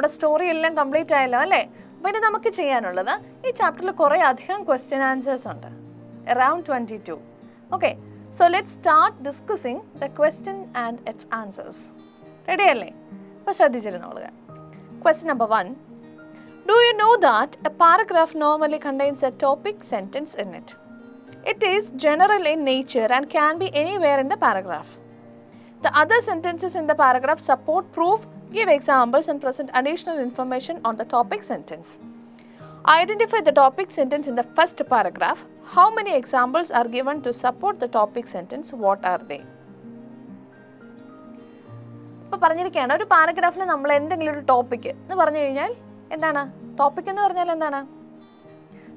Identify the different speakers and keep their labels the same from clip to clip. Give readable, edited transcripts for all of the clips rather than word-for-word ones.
Speaker 1: നമ്മുടെ സ്റ്റോറി എല്ലാം കംപ്ലീറ്റ് ആയല്ലോ അല്ലേ? അപ്പോൾ ഇനി നമുക്ക് ചെയ്യാനുള്ളത് ഈ ചാപ്റ്ററിൽ കുറേ അധികം ക്വസ്റ്റ്യൻ ആൻസേഴ്സ് ഉണ്ട്, around 22. Okay, so let's start discussing the question and its answers. Ready അല്ലേ? അപ്പോൾ ശ്രദ്ധിച്ചിരുന്നോളുക. Question number 1. Do you know that a paragraph normally contains a topic sentence in it? It is general in nature and can be anywhere in the paragraph. The other sentences in the paragraph support proof, give examples and present additional information on the topic sentence. Identify the topic sentence in the first paragraph. How many examples are given to support the topic sentence? What are they? ഇപ്പോൾ പറഞ്ഞിരിക്കുകയാണ്, ഒരു പാരഗ്രാഫിൽ നമ്മൾ എന്തെങ്കിലും ഒരു topic എന്ന് പറഞ്ഞു കഴിഞ്ഞാൽ എന്താണ് ടോപ്പിക് എന്ന് പറഞ്ഞാൽ? എന്താണ്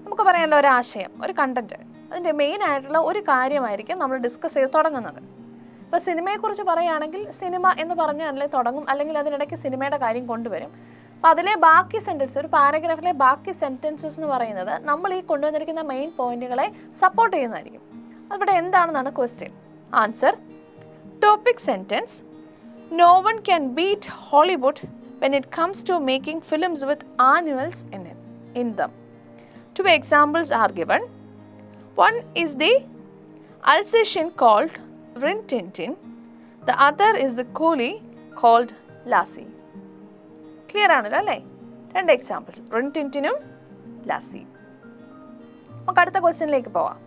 Speaker 1: നമുക്ക് പറയാനുള്ള ഒരു ആശയം, ഒരു കണ്ടന്റ്, അതിൻ്റെ മെയിൻ ആയിട്ടുള്ള ഒരു കാര്യമായിരിക്കും നമ്മൾ ഡിസ്കസ് ചെയ്ത് തുടങ്ങുന്നത്. ഇപ്പോൾ സിനിമയെക്കുറിച്ച് പറയുകയാണെങ്കിൽ സിനിമ എന്ന് പറഞ്ഞാലേ തുടങ്ങും, അല്ലെങ്കിൽ അതിനിടയ്ക്ക് സിനിമയുടെ കാര്യം കൊണ്ടുവരും. അപ്പോൾ അതിലെ ബാക്കി സെൻറ്റൻസ്, ഒരു പാരഗ്രാഫിലെ ബാക്കി സെൻറ്റൻസസ് എന്ന് പറയുന്നത് നമ്മൾ ഈ കൊണ്ടുവന്നിരിക്കുന്ന മെയിൻ പോയിന്റുകളെ സപ്പോർട്ട് ചെയ്യുന്നതായിരിക്കും. അതിവിടെ എന്താണെന്നാണ് question. Answer: topic sentence. No one can beat Hollywood when it comes to making films with animals in them. Two examples are given. One is the Alsatian called Rin Tin Tin. The other is the coolie called Lassie. Clear ആണല്ലോ അല്ലേ? രണ്ട് examples, Rin Tin Tin ഉം Lassie. നമുക്ക് അടുത്ത ക്വസ്റ്റ്യനിലേക്ക് പോവാം.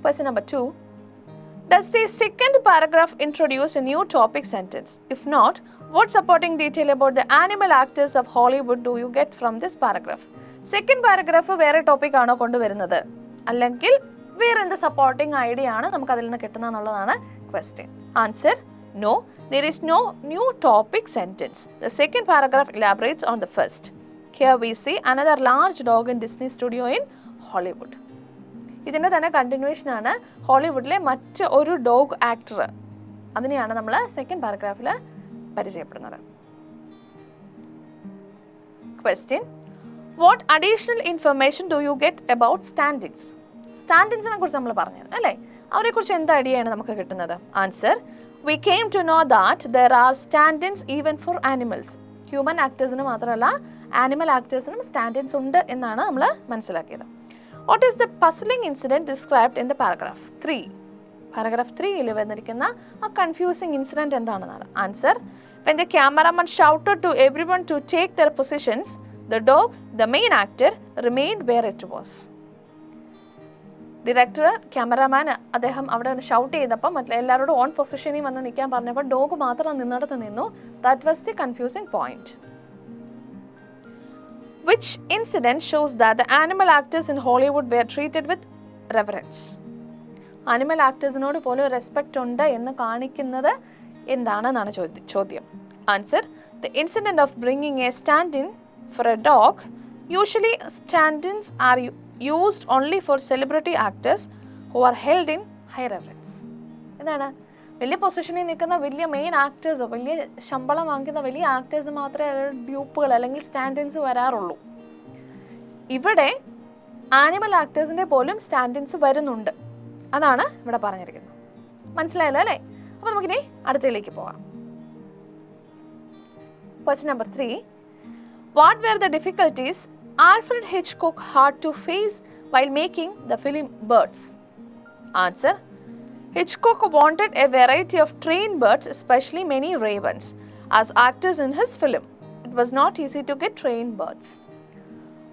Speaker 1: Question number 2. Does the second paragraph introduce a new topic sentence? If not, what supporting detail about the animal actors of Hollywood do you get from this paragraph? Second paragraph വേറെ topic ആണോ കൊണ്ടുവരുന്നത്, അല്ലെങ്കിൽ വേറെ എന്ത് supporting idea ആണ് നമുക്ക് അതിൽ നിന്ന് കിട്ടുന്നത് എന്നുള്ളതാണ് question. Answer: no, there is no new topic sentence. The second paragraph elaborates on the first. Here we see another large dog in Disney studio in Hollywood. ഇതിൻ്റെ തന്നെ കണ്ടിന്യൂഷൻ ആണ് ഹോളിവുഡിലെ മറ്റ് ഒരു ഡോഗ് ആക്ടർ. അതിനെയാണ് നമ്മൾ സെക്കൻഡ് പാരഗ്രാഫിൽ പരിചയപ്പെടുന്നത്. Question: what additional information do you get about stand ins? സ്റ്റാൻഡിൻസിനെ കുറിച്ച് നമ്മൾ പറഞ്ഞു അല്ലേ? അവരെക്കുറിച്ച് എന്ത് ഐഡിയയാണ് നമുക്ക് കിട്ടുന്നത്? Answer: we came to know that there are stand ins even for animals. Human ആക്ടേഴ്സിന് മാത്രമല്ല ആനിമൽ ആക്ടേഴ്സിനും സ്റ്റാൻഡിൻസ് ഉണ്ട് എന്നാണ് നമ്മൾ മനസ്സിലാക്കിയത്. What is the puzzling incident described in the paragraph 3? Paragraph 3 വന്നിരിക്കുന്ന ആ കൺഫ്യൂസിങ് ഇൻസിഡൻറ്റ് എന്താണെന്നാണ്. Answer: when the cameraman shouted to everyone to take their positions, the dog, the main actor, remained where it was. Director cameraman അദ്ദേഹം അവിടെ shout ചെയ്തപ്പോൾ എല്ലാവരോടും on പൊസിഷനിൽ വന്ന് നിൽക്കാൻ പറഞ്ഞപ്പോൾ ഡോഗ് മാത്രം നിന്നിടത്ത് നിന്നു. That was the confusing point. Which incident shows that the animal actors in Hollywood were treated with reverence? Animal actors-നോട് പോലും റെസ്പെക്റ്റ് ഉണ്ട് എന്ന് കാണിക്കുന്നത് എന്താണെന്നാണ് ചോദ്യം. Answer: the incident of bringing a stand-in for a dog. Usually stand-ins are used only for celebrity actors who are held in high reverence. എന്താണ്? വലിയ പൊസിഷനിൽ നിൽക്കുന്ന വലിയ മെയിൻ ആക്ടേഴ്സ്, വലിയ ശമ്പളം വാങ്ങിക്കുന്ന വലിയ ആക്ടേഴ്സ് മാത്രമേ ഡ്യൂപ്പുകൾ അല്ലെങ്കിൽ സ്റ്റാൻഡിൻസ് വരാറുള്ളൂ. ഇവിടെ ആനിമൽ ആക്ടേഴ്സിൻ്റെ പോലും സ്റ്റാൻഡിൻസ് വരുന്നുണ്ട്. അതാണ് ഇവിടെ പറഞ്ഞിരിക്കുന്നത്. മനസ്സിലായല്ലോ അല്ലേ? അപ്പോൾ നമുക്കിനി അടുത്തതിലേക്ക് പോവാം. Question number 3. What were the difficulties Alfred Hitchcock had to face while making the film birds? Answer: Hitchcock wanted a variety of trained birds, especially many ravens, as actors in his film. It was not easy to get trained birds.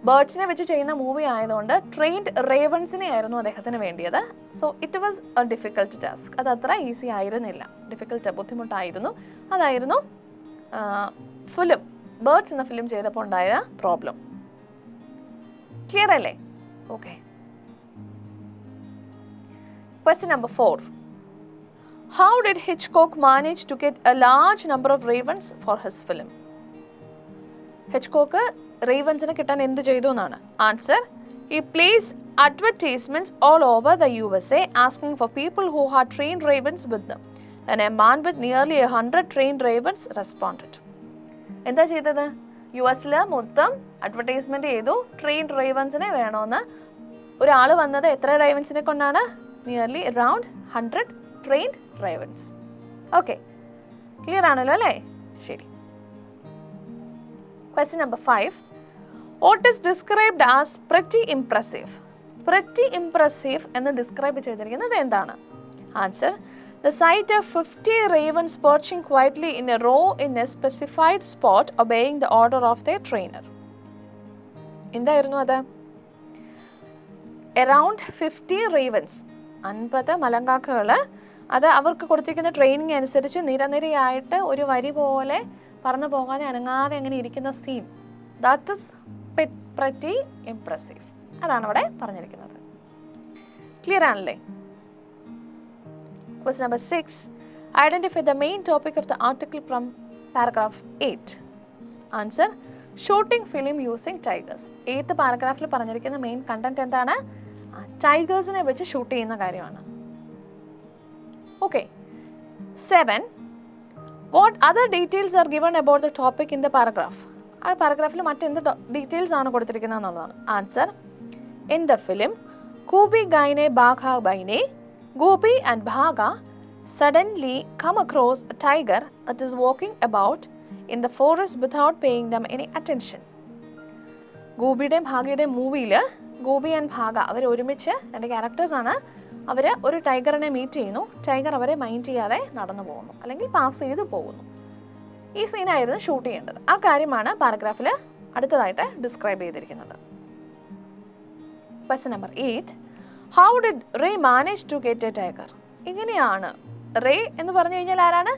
Speaker 1: ബേർഡ്സിനെ വെച്ച് ചെയ്യുന്ന movie ആയതുകൊണ്ട് trained റേവൻസിനെ ആയിരുന്നു അദ്ദേഹത്തിന് വേണ്ടിയത്. So it was A difficult task. അത് അത്ര easy ആയിരുന്നില്ല, ബുദ്ധിമുട്ടായിരുന്നു. അതായിരുന്നു ഫിലിം ബേർഡ്സ് എന്ന ഫിലിം ചെയ്തപ്പോൾ ഉണ്ടായ പ്രോബ്ലം. ക്ലിയർ അല്ലേ? Okay. Question number 4. How did Hitchcock manage to get a large number of ravens for his film? Hitchcock ravensനെ കിട്ടാൻ എന്ത് ചെയ്തു എന്നാണ്. Answer: he placed advertisements all over the USA asking for people who had trained ravens with them. And a man with nearly 100 trained ravens responded. എന്താ ചെയ്തത്? US-ൽ മൊത്തം advertisement ചെയ്തു trained റേവൻസിനെ വേണമെന്ന്. ഒരാൾ വന്നത് എത്ര റേവൻസിനെ കൊണ്ടാണ്? Nearly around 100 trained ravens. Okay. Clear ആണല്ലോ അല്ലേ? ശരി. Question number 5. What is described as pretty impressive? Pretty impressive എന്ന് ഡിസ്ക്രൈബ് ചെയ്തിരിക്കുന്നത് എന്താണ്? Answer: The sight of 50 ravens perching quietly in a row in a specified spot obeying the order of their trainer. എന്തായിരുന്നു അത്? Around 50 ravens, 50 മലങ്കാക്കകൾ, അത് അവർക്ക് കൊടുത്തിരിക്കുന്ന training അനുസരിച്ച് നിരനിരയായിട്ട് ഒരു വരി പോലെ പറന്നു പോകാതെ അനങ്ങാതെ അങ്ങനെ ഇരിക്കുന്ന scene. That is pretty impressive. അതാണ് അവിടെ പറഞ്ഞിരിക്കുന്നത്. ക്ലിയർ ആണല്ലേ? Question number 6. Identify the main topic of the article from paragraph 8. Answer: shooting film using tigers. 8th പാരഗ്രാഫിൽ പറഞ്ഞിരിക്കുന്ന മെയിൻ കണ്ടന്റ് എന്താണ്? ടൈഗേഴ്സിനെ വെച്ച് ഷൂട്ട് ചെയ്യുന്ന കാര്യമാണ്. Okay. 7. What other details are given about the topic in the paragraph? ആ പാരഗ്രാഫിൽ മറ്റെന്ത് details ആണ് കൊടുത്തിരിക്കുന്നത് എന്നുള്ളതാണ്. Answer: In the film, Kubi Gaine Bagha Baine, Gopi and Bhaga suddenly come across a tiger that is walking about in the forest without paying them any attention. ഗോപിയുടെയും ഭാഗയുടെയും മൂവിയിൽ Gopi and ഭാഗ അവർ ഒരുമിച്ച് 2 ക്യാരക്ടേഴ്സാണ്. അവർ ഒരു ടൈഗറിനെ meet ചെയ്യുന്നു. Tiger അവരെ mind ചെയ്യാതെ നടന്നു പോകുന്നു, അല്ലെങ്കിൽ പാസ് ചെയ്ത് പോകുന്നു. ഈ സീനായിരുന്നു ഷൂട്ട് ചെയ്യേണ്ടത്. ആ കാര്യമാണ് പാരഗ്രാഫിൽ അടുത്തതായിട്ട് ഡിസ്ക്രൈബ് ചെയ്തിരിക്കുന്നത്. Question number 8. How did Ray manage to get a tiger? ഇങ്ങനെയാണ് റേ എന്ന് പറഞ്ഞു കഴിഞ്ഞാൽ ആരാണ്?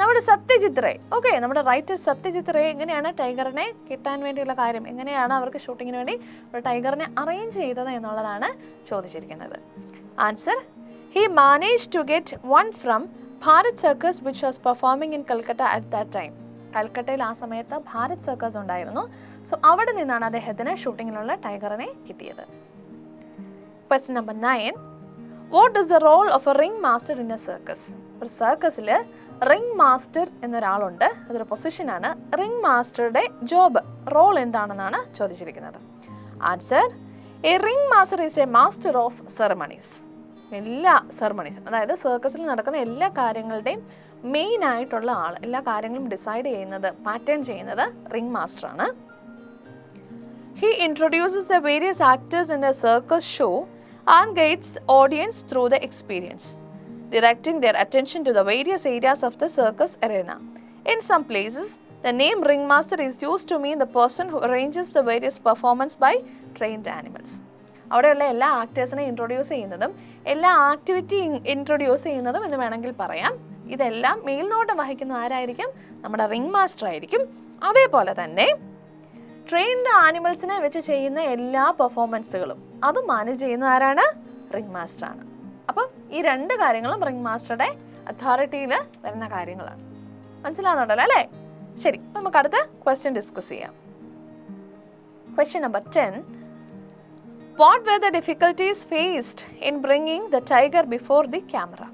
Speaker 1: നമ്മുടെ സത്യജിത് റേ. ഓക്കെ, നമ്മുടെ റൈറ്റർ സത്യജിത് റേ എങ്ങനെയാണ് ടൈഗറിനെ കിട്ടാൻ വേണ്ടിയുള്ള കാര്യം, എങ്ങനെയാണ് അവർക്ക് ഷൂട്ടിങ്ങിന് വേണ്ടി ഒരു ടൈഗറിനെ അറേഞ്ച് ചെയ്തത് എന്നുള്ളതാണ് ചോദിച്ചിരിക്കുന്നത്. Answer: He managed to get one from Bharat circus which was performing in Calcutta at that time. കൽക്കട്ടയിൽ ആ സമയത്ത് ഭാരത് സർക്കസ് ഉണ്ടായിരുന്നു. സോ അവിടെ നിന്നാണ് അദ്ദേഹത്തിന് ഷൂട്ടിങ്ങിനുള്ള ടൈഗറിനെ കിട്ടിയത്. Question number 9. What is the role of a ring master in a circus? ഒരു സർക്കസിൽ ring master എന്നൊരാളുണ്ട്. അതൊരു പൊസിഷനാണ്. റിംഗ് മാസ്റ്ററുടെ ജോബ്, റോൾ എന്താണെന്നാണ് ചോദിച്ചിരിക്കുന്നത്. Answer: a ring master is a master of ceremonies. എല്ലാ സെറമണീസും, അതായത് സർക്കസിൽ നടക്കുന്ന എല്ലാ കാര്യങ്ങളുടെയും മെയിൻ ആയിട്ടുള്ള ആൾ, എല്ലാ കാര്യങ്ങളും ഡിസൈഡ് ചെയ്യുന്നത്, പാറ്റേൺ ചെയ്യുന്നത് ring മാസ്റ്ററാണ്. He introduces the various actors in a circus show and guides the audience through the experience, directing their attention to the various areas of the circus arena. In some places, the name ringmaster is used to mean the person who arranges the various performance by trained animals. അവിടെയുള്ള എല്ലാ ആക്ടേഴ്സിനെ introduce ചെയ്യുന്നതും എല്ലാ activity introduce ചെയ്യുന്നതും എന്ന് വേണമെങ്കിൽ പറയാം. ഇതെല്ലാം മേൽനോട്ടം വഹിക്കുന്ന ആരായിരിക്കും? നമ്മുടെ റിംഗ് മാസ്റ്റർ ആയിരിക്കും. അതേപോലെ തന്നെ ട്രെയിൻഡ് ആനിമൽസിനെ വെച്ച് ചെയ്യുന്ന എല്ലാ പെർഫോമൻസുകളും അതും മാനേജ് ചെയ്യുന്ന ആരാണ്? റിംഗ് മാസ്റ്റർ ആണ്. അപ്പം ഈ 2 കാര്യങ്ങളും റിംഗ് മാസ്റ്ററുടെ അതോറിറ്റിയിൽ വരുന്ന കാര്യങ്ങളാണ്. മനസ്സിലാവുന്നുണ്ടല്ലോ അല്ലേ? ശരി, നമുക്ക് അടുത്ത ക്വസ്റ്റ്യൻ ഡിസ്കസ് ചെയ്യാം. Question number 10. What were the difficulties faced in bringing the tiger before the camera?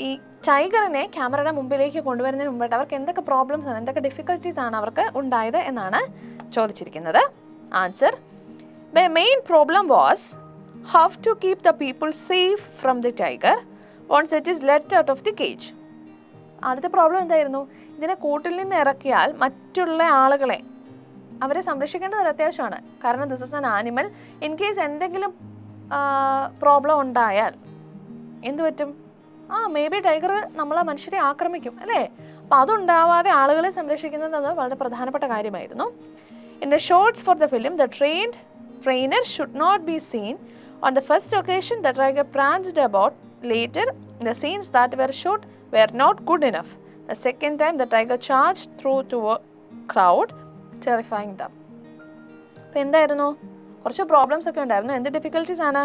Speaker 1: ഈ ടൈഗറിനെ ക്യാമറയുടെ മുമ്പിലേക്ക് കൊണ്ടുവരുന്നതിന് മുമ്പായിട്ട് അവർക്ക് എന്തൊക്കെ പ്രോബ്ലംസ് ആണ്, എന്തൊക്കെ ഡിഫിക്കൽട്ടീസ് ആണ് അവർക്ക് ഉണ്ടായത് എന്നാണ് ചോദിച്ചിരിക്കുന്നത്. Answer: The main problem was how to keep the people safe from the tiger once it is let out of the cage. ആദ്യത്തെ പ്രോബ്ലം എന്തായിരുന്നു? ഇതിനെ കൂട്ടിൽ നിന്ന് ഇറക്കിയാൽ മറ്റുള്ള ആളുകളെ അവരെ സംരക്ഷിക്കേണ്ടത് ഒരു അത്യാവശ്യമാണ്. കാരണം this is an animal. In case എന്തെങ്കിലും പ്രോബ്ലം ഉണ്ടായാൽ എന്ത് പറ്റും? മേ ബി ടൈഗർ നമ്മളെ മനുഷ്യരെ ആക്രമിക്കും അല്ലേ? അപ്പം അതുണ്ടാവാതെ ആളുകളെ സംരക്ഷിക്കുന്നത് അത് വളരെ പ്രധാനപ്പെട്ട കാര്യമായിരുന്നു. In the shots for the film the trainer should not be seen. On the first occasion the tiger pranced about. Later the scenes that were shot were not good enough. The second time the tiger charged through to a crowd, terrifying them. അപ്പം എന്തായിരുന്നു? കുറച്ച് problems ഒക്കെ ഉണ്ടായിരുന്നു. എന്ത് difficulties ആണ്?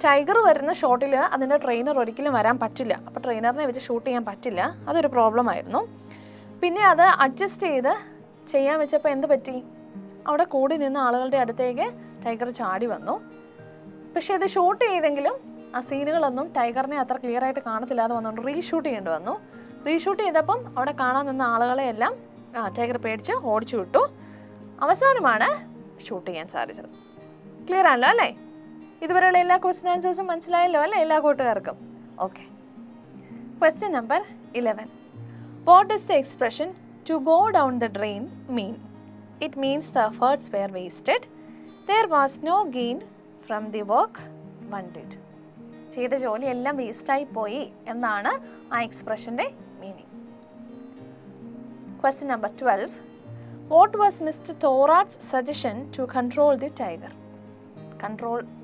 Speaker 1: Tiger വരുന്ന ഷോട്ടിൽ അതിൻ്റെ trainer ഒരിക്കലും വരാൻ പറ്റില്ല. അപ്പോൾ ട്രെയിനറിനെ വെച്ച് ഷൂട്ട് ചെയ്യാൻ പറ്റില്ല. അതൊരു പ്രോബ്ലം ആയിരുന്നു. പിന്നെ അത് അഡ്ജസ്റ്റ് ചെയ്ത് ചെയ്യാൻ വെച്ചപ്പോൾ എന്ത് പറ്റി? അവിടെ കൂടി നിന്ന ആളുകളുടെ അടുത്തേക്ക് ടൈഗർ ചാടി വന്നു. പക്ഷേ അത് ഷൂട്ട് ചെയ്തെങ്കിലും ആ സീനുകളൊന്നും ടൈഗറിനെ അത്ര ക്ലിയർ ആയിട്ട് കാണത്തില്ലാതെ വന്നുകൊണ്ട് റീഷൂട്ട് ചെയ്യേണ്ടി വന്നു. റീഷൂട്ട് ചെയ്തപ്പം അവിടെ കാണാൻ നിന്ന ആളുകളെയെല്ലാം ടൈഗർ പേടിച്ച് ഓടിച്ചു വിട്ടു. അവസാനമാണ് ഷൂട്ട് ചെയ്യാൻ സാധിച്ചത്. ക്ലിയർ ആണല്ലോ അല്ലേ? ഇതുവരെയുള്ള എല്ലാ ക്വസ്റ്റ്യൻ ആൻസേഴ്സും മനസ്സിലായല്ലോ അല്ലേ എല്ലാ കൂട്ടുകാർക്കും? Okay. Question number 11. What is the expression to go down the drain mean? It means the efforts were wasted. There was no gain from the work one did. ചെയ്ത ജോലി എല്ലാം വേസ്റ്റായി പോയി എന്നാണ് ആ എക്സ്പ്രഷൻ്റെ meaning. Question number 12. What was Mr. Thorat's suggestion to control the tiger?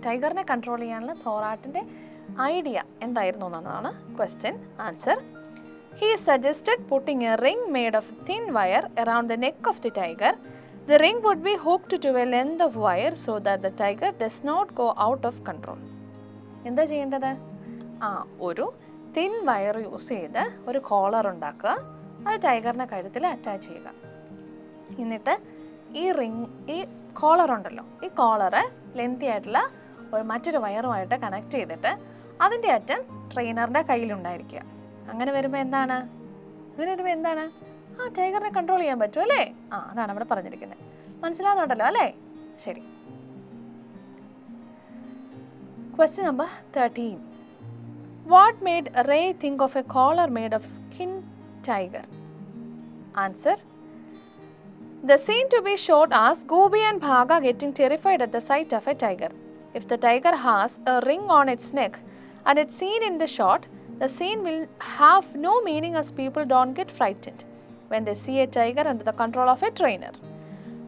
Speaker 1: ടൈഗറിനെ control ചെയ്യാനുള്ള തോറാട്ടിൻ്റെ ഐഡിയ എന്തായിരുന്നു എന്നാണ് question. Answer: He suggested putting a ring made of thin wire around the neck of the tiger. The ring would be hooked to a length of wire so that the tiger does not go out of control. എന്താ ചെയ്യേണ്ടത്? ഒരു thin wire use ചെയ്ത് ഒരു collar ഉണ്ടാക്കുക, അത് ടൈഗറിൻ്റെ കഴുത്തിൽ attach ചെയ്യുക. എന്നിട്ട് ഈ കോളർ ഉണ്ടല്ലോ, ഈ കോളറ് ലെന്തി ആയിട്ടുള്ള മറ്റൊരു വയറുമായിട്ട് കണക്ട് ചെയ്തിട്ട് അതിൻ്റെ അറ്റം ട്രെയിനറിൻ്റെ കയ്യിലുണ്ടായിരിക്കുക. അങ്ങനെ വരുമ്പോൾ എന്താണ്? ടൈഗറിനെ കൺട്രോൾ ചെയ്യാൻ പറ്റും അല്ലേ? അതാണ് അവിടെ പറഞ്ഞിരിക്കുന്നത്. മനസ്സിലാകുന്നുണ്ടല്ലോ അല്ലേ? ശരി. Question number 13. What made Ray think of a collar made of skin tiger? Answer: The scene to be showed as Gobi and Bhaga getting terrified at the sight of a tiger. If the tiger has a ring on its neck and it's seen in the shot, the scene will have no meaning as people don't get frightened when they see a tiger under the control of a trainer.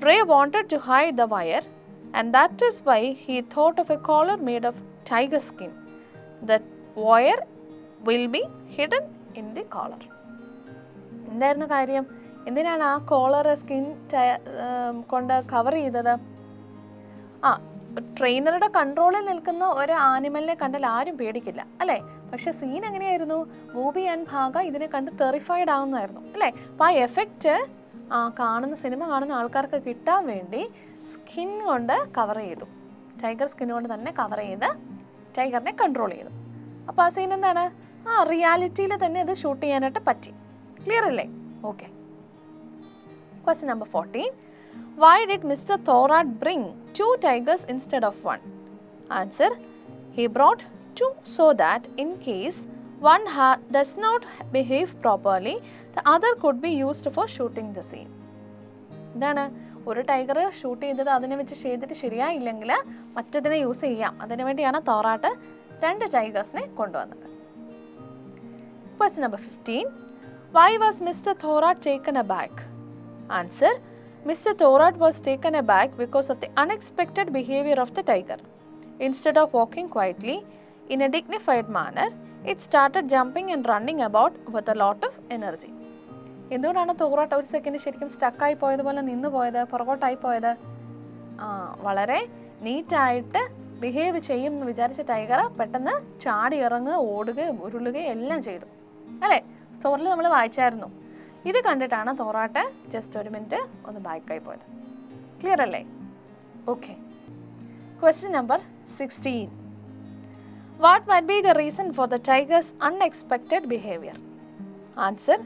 Speaker 1: Ray wanted to hide the wire, and that is why he thought of a collar made of tiger skin. The wire will be hidden in the collar. എന്തായിരുന്നു കാര്യം? എന്തിനാണ് ആ collar skin കൊണ്ട് cover ചെയ്തത്? ട്രെയിനറുടെ കൺട്രോളിൽ നിൽക്കുന്ന ഒരു ആനിമലിനെ കണ്ടാൽ ആരും പേടിക്കില്ല അല്ലേ? പക്ഷെ സീൻ എങ്ങനെയായിരുന്നു? ഗോപി ആൻഡ് ഭാഗ ഇതിനെ കണ്ട് ടെറിഫൈഡ് ആവുന്നതായിരുന്നു അല്ലേ? അപ്പോൾ ആ എഫക്റ്റ് സിനിമ കാണുന്ന ആൾക്കാർക്ക് കിട്ടാൻ വേണ്ടി സ്കിൻ കൊണ്ട് കവർ ചെയ്തു, ടൈഗർ സ്കിൻ കൊണ്ട് തന്നെ കവർ ചെയ്ത് ടൈഗറിനെ കൺട്രോൾ ചെയ്തു. അപ്പോൾ ആ സീൻ എന്താണ്? റിയാലിറ്റിയിൽ തന്നെ അത് ഷൂട്ട് ചെയ്യാനായിട്ട് പറ്റി. ക്ലിയർ അല്ലേ? Okay. Question number 14. Why did Mr. Thorat bring 2 tigers instead of 1? Answer: He brought 2 so that in case one does not behave properly, the other could be used for shooting the scene. എന്താണ്? ഒരു tiger shoot ചെയ്തത് അതിനെ വെച്ച് ചെയ്തിട്ട് ശരിയായില്ലെങ്കിൽ മറ്റതിനെ use ചെയ്യാം. അതിനുവേണ്ടിയാണ് തോറാട്ട് 2 ടൈഗേഴ്സിനെ കൊണ്ടുവന്നത്. Question number 15. Why was Mr. Thorat taken aback? Answer: Mr. Thorat was taken aback because of the unexpected behavior of the tiger. Instead of walking quietly in a dignified manner, it started jumping and running about with a lot of energy. എന്തുകൊണ്ടാണ് തോറാട്ട് ഒരു second ശരിക്കും സ്റ്റക്കായി പോയതുപോലെ നിന്ന് പോയത്, പുറകോട്ടായി പോയത്? വളരെ നീറ്റായിട്ട് ബിഹേവ് ചെയ്യും എന്ന് വിചാരിച്ച ടൈഗർ പെട്ടെന്ന് ചാടി ഇറങ്ങുക, ഓടുകയും ഉരുളുകയും എല്ലാം ചെയ്തു അല്ലേ? സ്റ്റോറിൽ നമ്മൾ വായിച്ചായിരുന്നു. ഇത് കണ്ടിട്ടാണ് തോറാട്ട് ജസ്റ്റ് ഒരു മിനിറ്റ് ഒന്ന് ബാക്കായി പോയത്. ക്ലിയർ അല്ലേ? Okay. Question number 16. What might be the reason for the tiger's unexpected behavior? Answer: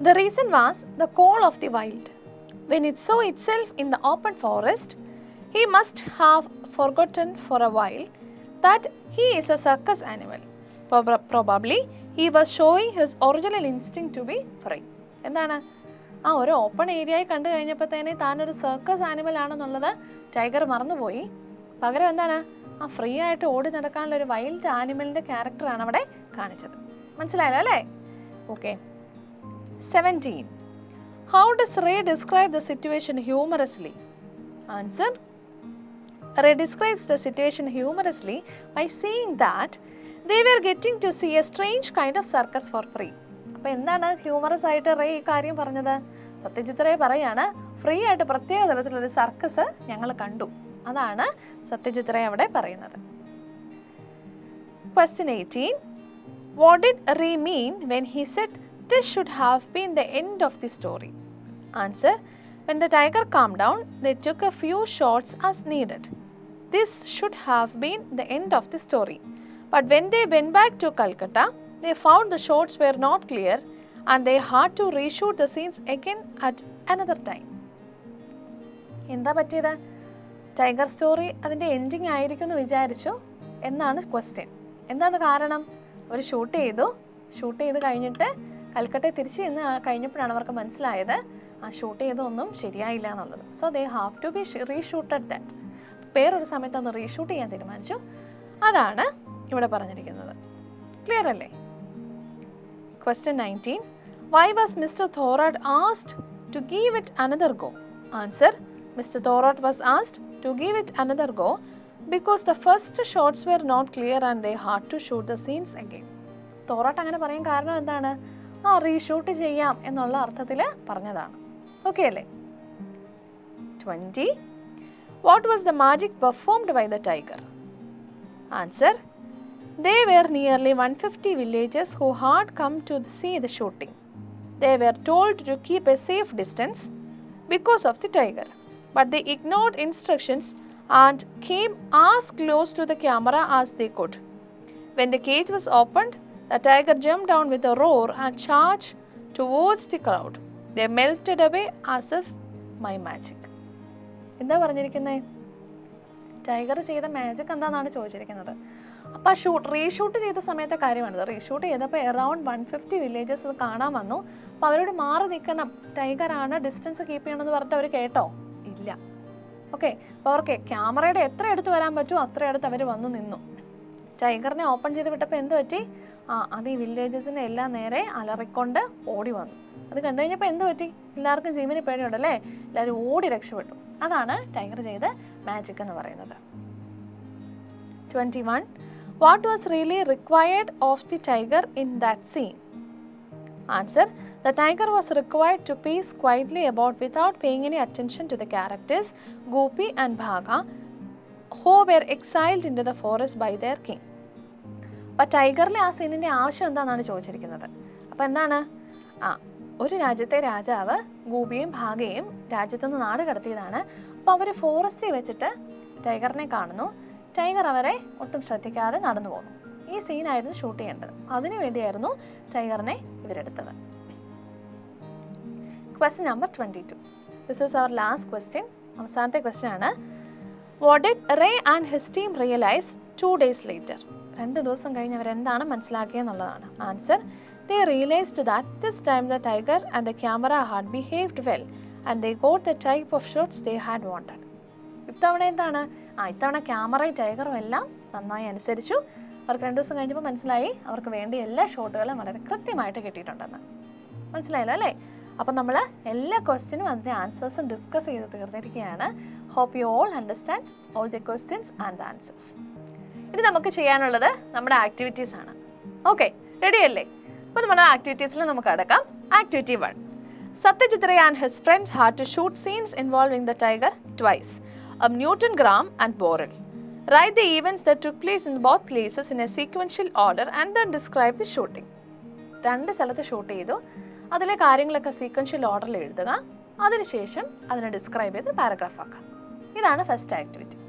Speaker 1: The reason was the call of the wild. When it saw itself in the open forest, he must have forgotten for a while that he is a circus animal. Probably he was showing his original instinct to be free. എന്താണ്? ഒരു open ഏരിയയിൽ കണ്ടു കഴിഞ്ഞപ്പോഴത്തേനെ താനൊരു circus animal ആണെന്നുള്ളത് tiger മറന്നുപോയി. പകരം എന്താണ്? Free ആയിട്ട് ഓടി നടക്കാനുള്ള ഒരു വൈൽഡ് ആനിമലിൻ്റെ ക്യാരക്ടറാണ് അവിടെ കാണിച്ചത്. മനസ്സിലായല്ലോ അല്ലേ? Okay. 17. How does Ray describe the situation humorously? Answer: Ray describes the situation humorously by saying that they were getting to see a strange kind of circus for free. അപ്പോൾ എന്താണ് ഹ്യൂമറസ് ആയിട്ട് ray ഈ കാര്യം പറഞ്ഞത്? Satyajit ray പറയാണ്, free ആയിട്ട് പ്രത്യേക തരത്തിലൊരു സർക്കസ് ഞങ്ങൾ കണ്ടു. അതാണ് സത്യജിത്ത് റേ അവിടെ പറയുന്നത്. Question 18. What did Ray mean when he said this should have been the end of the story? Answer: When the tiger calmed down, they took a few shots as needed. This should have been the end of the story. But when they went back to Calcutta, they found the shots were not clear and they had to reshoot the scenes again at another time. എന്താ പറ്റിയത്? Tiger story അതിൻ്റെ ending ആയിരിക്കും എന്ന് വിചാരിച്ചു എന്നാണ് question. എന്താണ് കാരണം? ഒരു ഷൂട്ട് ചെയ്ത് കഴിഞ്ഞിട്ട് കൽക്കട്ടയിൽ തിരിച്ച് ചെന്ന് കഴിഞ്ഞപ്പോഴാണ് അവർക്ക് മനസ്സിലായത് ആ ഷൂട്ട് ചെയ്തൊന്നും ശരിയായില്ല എന്നുള്ളത്. So they have to be reshooted that. വേറൊരു സമയത്ത് ഒന്ന് റീഷൂട്ട് ചെയ്യാൻ തീരുമാനിച്ചു. അതാണ് ഇവിടെ പറഞ്ഞിരിക്കുന്നത്. ക്ലിയർ അല്ലേ? Question 19. Why was Mr. Thorodd asked to give it another go? Answer. Mr. Thorodd was asked to give it another go because the first shots were not clear and they had to shoot the scenes again. തോറോട്ട് അങ്ങനെ പറയാൻ കാരണം എന്താണ്? Reshoot ചെയ്യാം എന്നുള്ള അർത്ഥത്തിൽ പറഞ്ഞതാണ്. Okay അല്ലേ? 20. What was the magic performed by the tiger? Answer. They were nearly 150 villagers who had come to see the shooting. They were told to keep a safe distance because of the tiger, but they ignored instructions and came as close to the camera as they could. When the cage was opened, the tiger jumped down with a roar and charged towards the crowd. They melted away as if by magic. എന്താ പറഞ്ഞിരിക്കുന്നത്? Tiger ചെയ്ത magic എന്താണെന്നാണ് ചോദിച്ചിരിക്കുന്നത്. അപ്പോൾ reshoot ചെയ്ത സമയത്തെ കാര്യമാണിത്. Reshoot ചെയ്തപ്പോൾ അറൗണ്ട് 150 വില്ലേജസ് ഇത് കാണാൻ വന്നു. അപ്പോൾ അവരോട് മാറി നിൽക്കണം, ടൈഗറാണ്, ഡിസ്റ്റൻസ് കീപ്പ് ചെയ്യണമെന്ന് പറഞ്ഞിട്ട് അവർ കേട്ടോ? ഇല്ല. ഓക്കെ, അപ്പോൾ അവർക്ക് ക്യാമറയുടെ എത്ര അടുത്ത് വരാൻ പറ്റുമോ അത്ര അടുത്ത് അവർ വന്നു നിന്നു. ടൈഗറിനെ ഓപ്പൺ ചെയ്ത് വിട്ടപ്പോൾ എന്ത് പറ്റി? അത് ഈ വില്ലേജസിനെ എല്ലാം നേരെ അലറിക്കൊണ്ട് ഓടി വന്നു. അത് കണ്ടു കഴിഞ്ഞപ്പോൾ എന്ത് പറ്റി? എല്ലാവർക്കും ജീവന് പേടിയുണ്ടല്ലേ, എല്ലാവരും ഓടി രക്ഷപ്പെട്ടു. അതാണ് ടൈഗർ ചെയ്ത മാജിക് എന്ന് പറയുന്നത്. 21. What was really required of the tiger in that scene? Answer. The tiger was required to pace quietly about without paying any attention to the characters Gopi and Bhaga, who were exiled into the forest by their king. അപ്പോൾ ടൈഗറിലെ ആ സീനിൻ്റെ ആവശ്യം എന്താണെന്നാണ് ചോദിച്ചിരിക്കുന്നത്. അപ്പോൾ എന്താണ്? ഒരു രാജ്യത്തെ രാജാവ് ഗോപിയും ഭാഗയും രാജ്യത്തുനിന്ന് നാട് കടത്തിയതാണ്. അപ്പോൾ അവർ ഫോറസ്റ്റിൽ വെച്ചിട്ട് ടൈഗറിനെ കാണുന്നു. ടൈഗർ അവരെ ഒട്ടും ശ്രദ്ധിക്കാതെ നടന്നു പോകുന്നു. ഈ സീനായിരുന്നു ഷൂട്ട് ചെയ്യേണ്ടത്. അതിനു വേണ്ടിയായിരുന്നു ടൈഗറിനെ ഇവരെടുത്തത്. Question number 22. This is our last question. അവസാനത്തെ ക്വസ്റ്റ്യൻ ആണ്. What did Ray and his team realize 2 days later? 2 ദിവസം കഴിഞ്ഞ് അവരെന്താണ് മനസ്സിലാക്കിയെന്നുള്ളതാണ്. Answer. They realized that this time the tiger and the camera had behaved well and they got the type of shots they had wanted. ഇത്തവണ എന്താണ്? ഇത്തവണ ക്യാമറയും ടൈഗറും എല്ലാം നന്നായി അനുസരിച്ചു. അവർക്ക് 2 ദിവസം കഴിഞ്ഞപ്പോൾ മനസ്സിലായി അവർക്ക് വേണ്ടി എല്ലാ ഷോട്ടുകളും വളരെ കൃത്യമായിട്ട് കിട്ടിയിട്ടുണ്ടെന്ന്. മനസ്സിലായല്ലോ അല്ലേ? അപ്പം നമ്മൾ എല്ലാ ക്വസ്റ്റ്യനും അതിൻ്റെ ആൻസേഴ്സും ഡിസ്കസ് ചെയ്ത് തീർന്നിരിക്കുകയാണ്. Hope you all understand all the questions and the answers. ഇനി നമുക്ക് ചെയ്യാനുള്ളത് നമ്മുടെ ആക്ടിവിറ്റീസ് ആണ്. ഓക്കെ, റെഡി അല്ലേ? അപ്പോൾ നമ്മുടെ ആക്ടിവിറ്റീസിൽ നമുക്ക് അടക്കാം. Activity 1. Satyajit Ray and his friends had to shoot scenes involving the tiger twice, Newton Gram and Borel. Write the events that took place in both places in a sequential order and then describe the shooting. 2 സ്ഥലത്ത് shoot ചെയ്തു, അതിലെ കാര്യങ്ങളൊക്കെ sequential ഓർഡറിൽ എഴുതുക. അതിനുശേഷം അതിനെ describe ചെയ്ത് paragraph ആക്കാം. ഇതാണ് ഫസ്റ്റ് ആക്ടിവിറ്റി.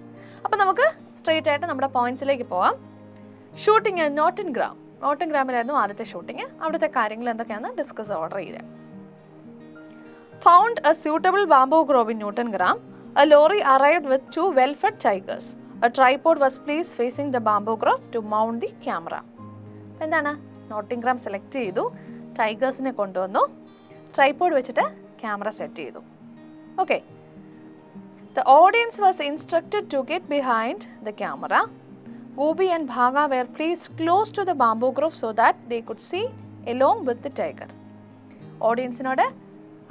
Speaker 1: അപ്പോൾ നമുക്ക് സ്ട്രെയിറ്റ് ആയിട്ട് നമ്മുടെ പോയിന്റ്സിലേക്ക് പോകാം. ഷൂട്ടിങ് നോട്ടൺ ഗ്രാമിലായിരുന്നു ആദ്യത്തെ ഷൂട്ടിങ്. അവിടുത്തെ കാര്യങ്ങൾ എന്തൊക്കെയാണെന്ന് ഡിസ്കസ് ഓർഡർ ചെയ്ത്. Found a suitable bamboo grove in Newton Gram. A lorry arrived with 2 well-fed tigers. A tripod was placed facing the bamboo grove to mount the camera. എന്താണ്? നോട്ടിംഗ്രാം select ചെയ്തു, ടൈഗേഴ്സിനെ കൊണ്ടുവന്നു, tripod വെച്ചിട്ട് camera set ചെയ്തു. Okay. The audience was instructed to get behind the camera. Gopi and Bhaga were placed close to the bamboo grove so that they could see along with the tiger. ഓഡിയൻസിനോട്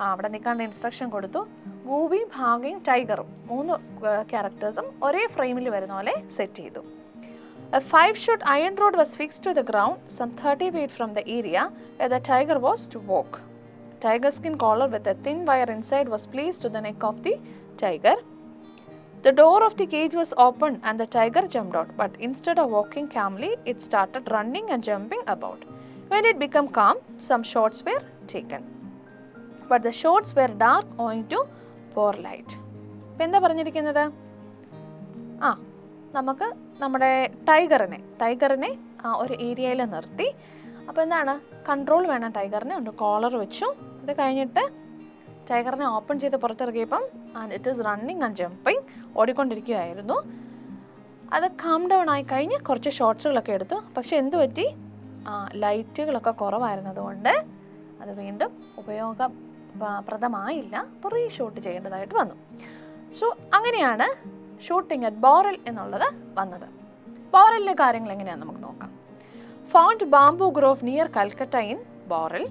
Speaker 1: അവിടെ നിൽക്കാണ്ട് instruction കൊടുത്തു. ഗോപിയും ഭാഗയും ടൈഗറും 3 ക്യാരക്ടേഴ്സും ഒരേ ഫ്രെയിമിൽ വരുന്ന പോലെ set ചെയ്തു. A 5-foot iron rod was fixed to the ground some 30 feet from the area where the tiger was to walk. Tiger skin collar with a thin wire inside was placed to the neck of the tiger. The door of the cage was opened and the tiger jumped out, but instead of walking calmly, it started running and jumping about. When it became calm, some shots were taken. But the shots were dark owing to poor light. ഇപ്പം എന്താ പറഞ്ഞിരിക്കുന്നത്? നമുക്ക് നമ്മുടെ ടൈഗറിനെ ഒരു ഏരിയയിൽ നിർത്തി. അപ്പോൾ എന്താണ്? കൺട്രോൾ വേണം ടൈഗറിനെ. ഉണ്ട് കോളർ വെച്ചു. അത് കഴിഞ്ഞിട്ട് ടൈഗറിനെ ഓപ്പൺ ചെയ്ത് പുറത്തിറങ്ങിയപ്പം it is running and jumping, ഓടിക്കൊണ്ടിരിക്കുകയായിരുന്നു. അത് കാം ഡൗൺ ആയി കഴിഞ്ഞ് കുറച്ച് ഷോട്ട്സുകളൊക്കെ എടുത്തു. പക്ഷെ എന്ത് പറ്റി? ലൈറ്റുകളൊക്കെ കുറവായിരുന്നതുകൊണ്ട് അത് വീണ്ടും പ്രദമായില്ല, അപ്പോൾ റീഷൂട്ട് ചെയ്യേണ്ടതായിട്ട് വന്നു. സോ അങ്ങനെയാണ് ഷൂട്ടിംഗ് അറ്റ് ബോറൽ എന്നുള്ളത് വന്നത്. ബോറലിലെ കാര്യങ്ങൾ എങ്ങനെയാണെന്ന് നമുക്ക് നോക്കാം. Found bamboo grove near Calcutta in Boral.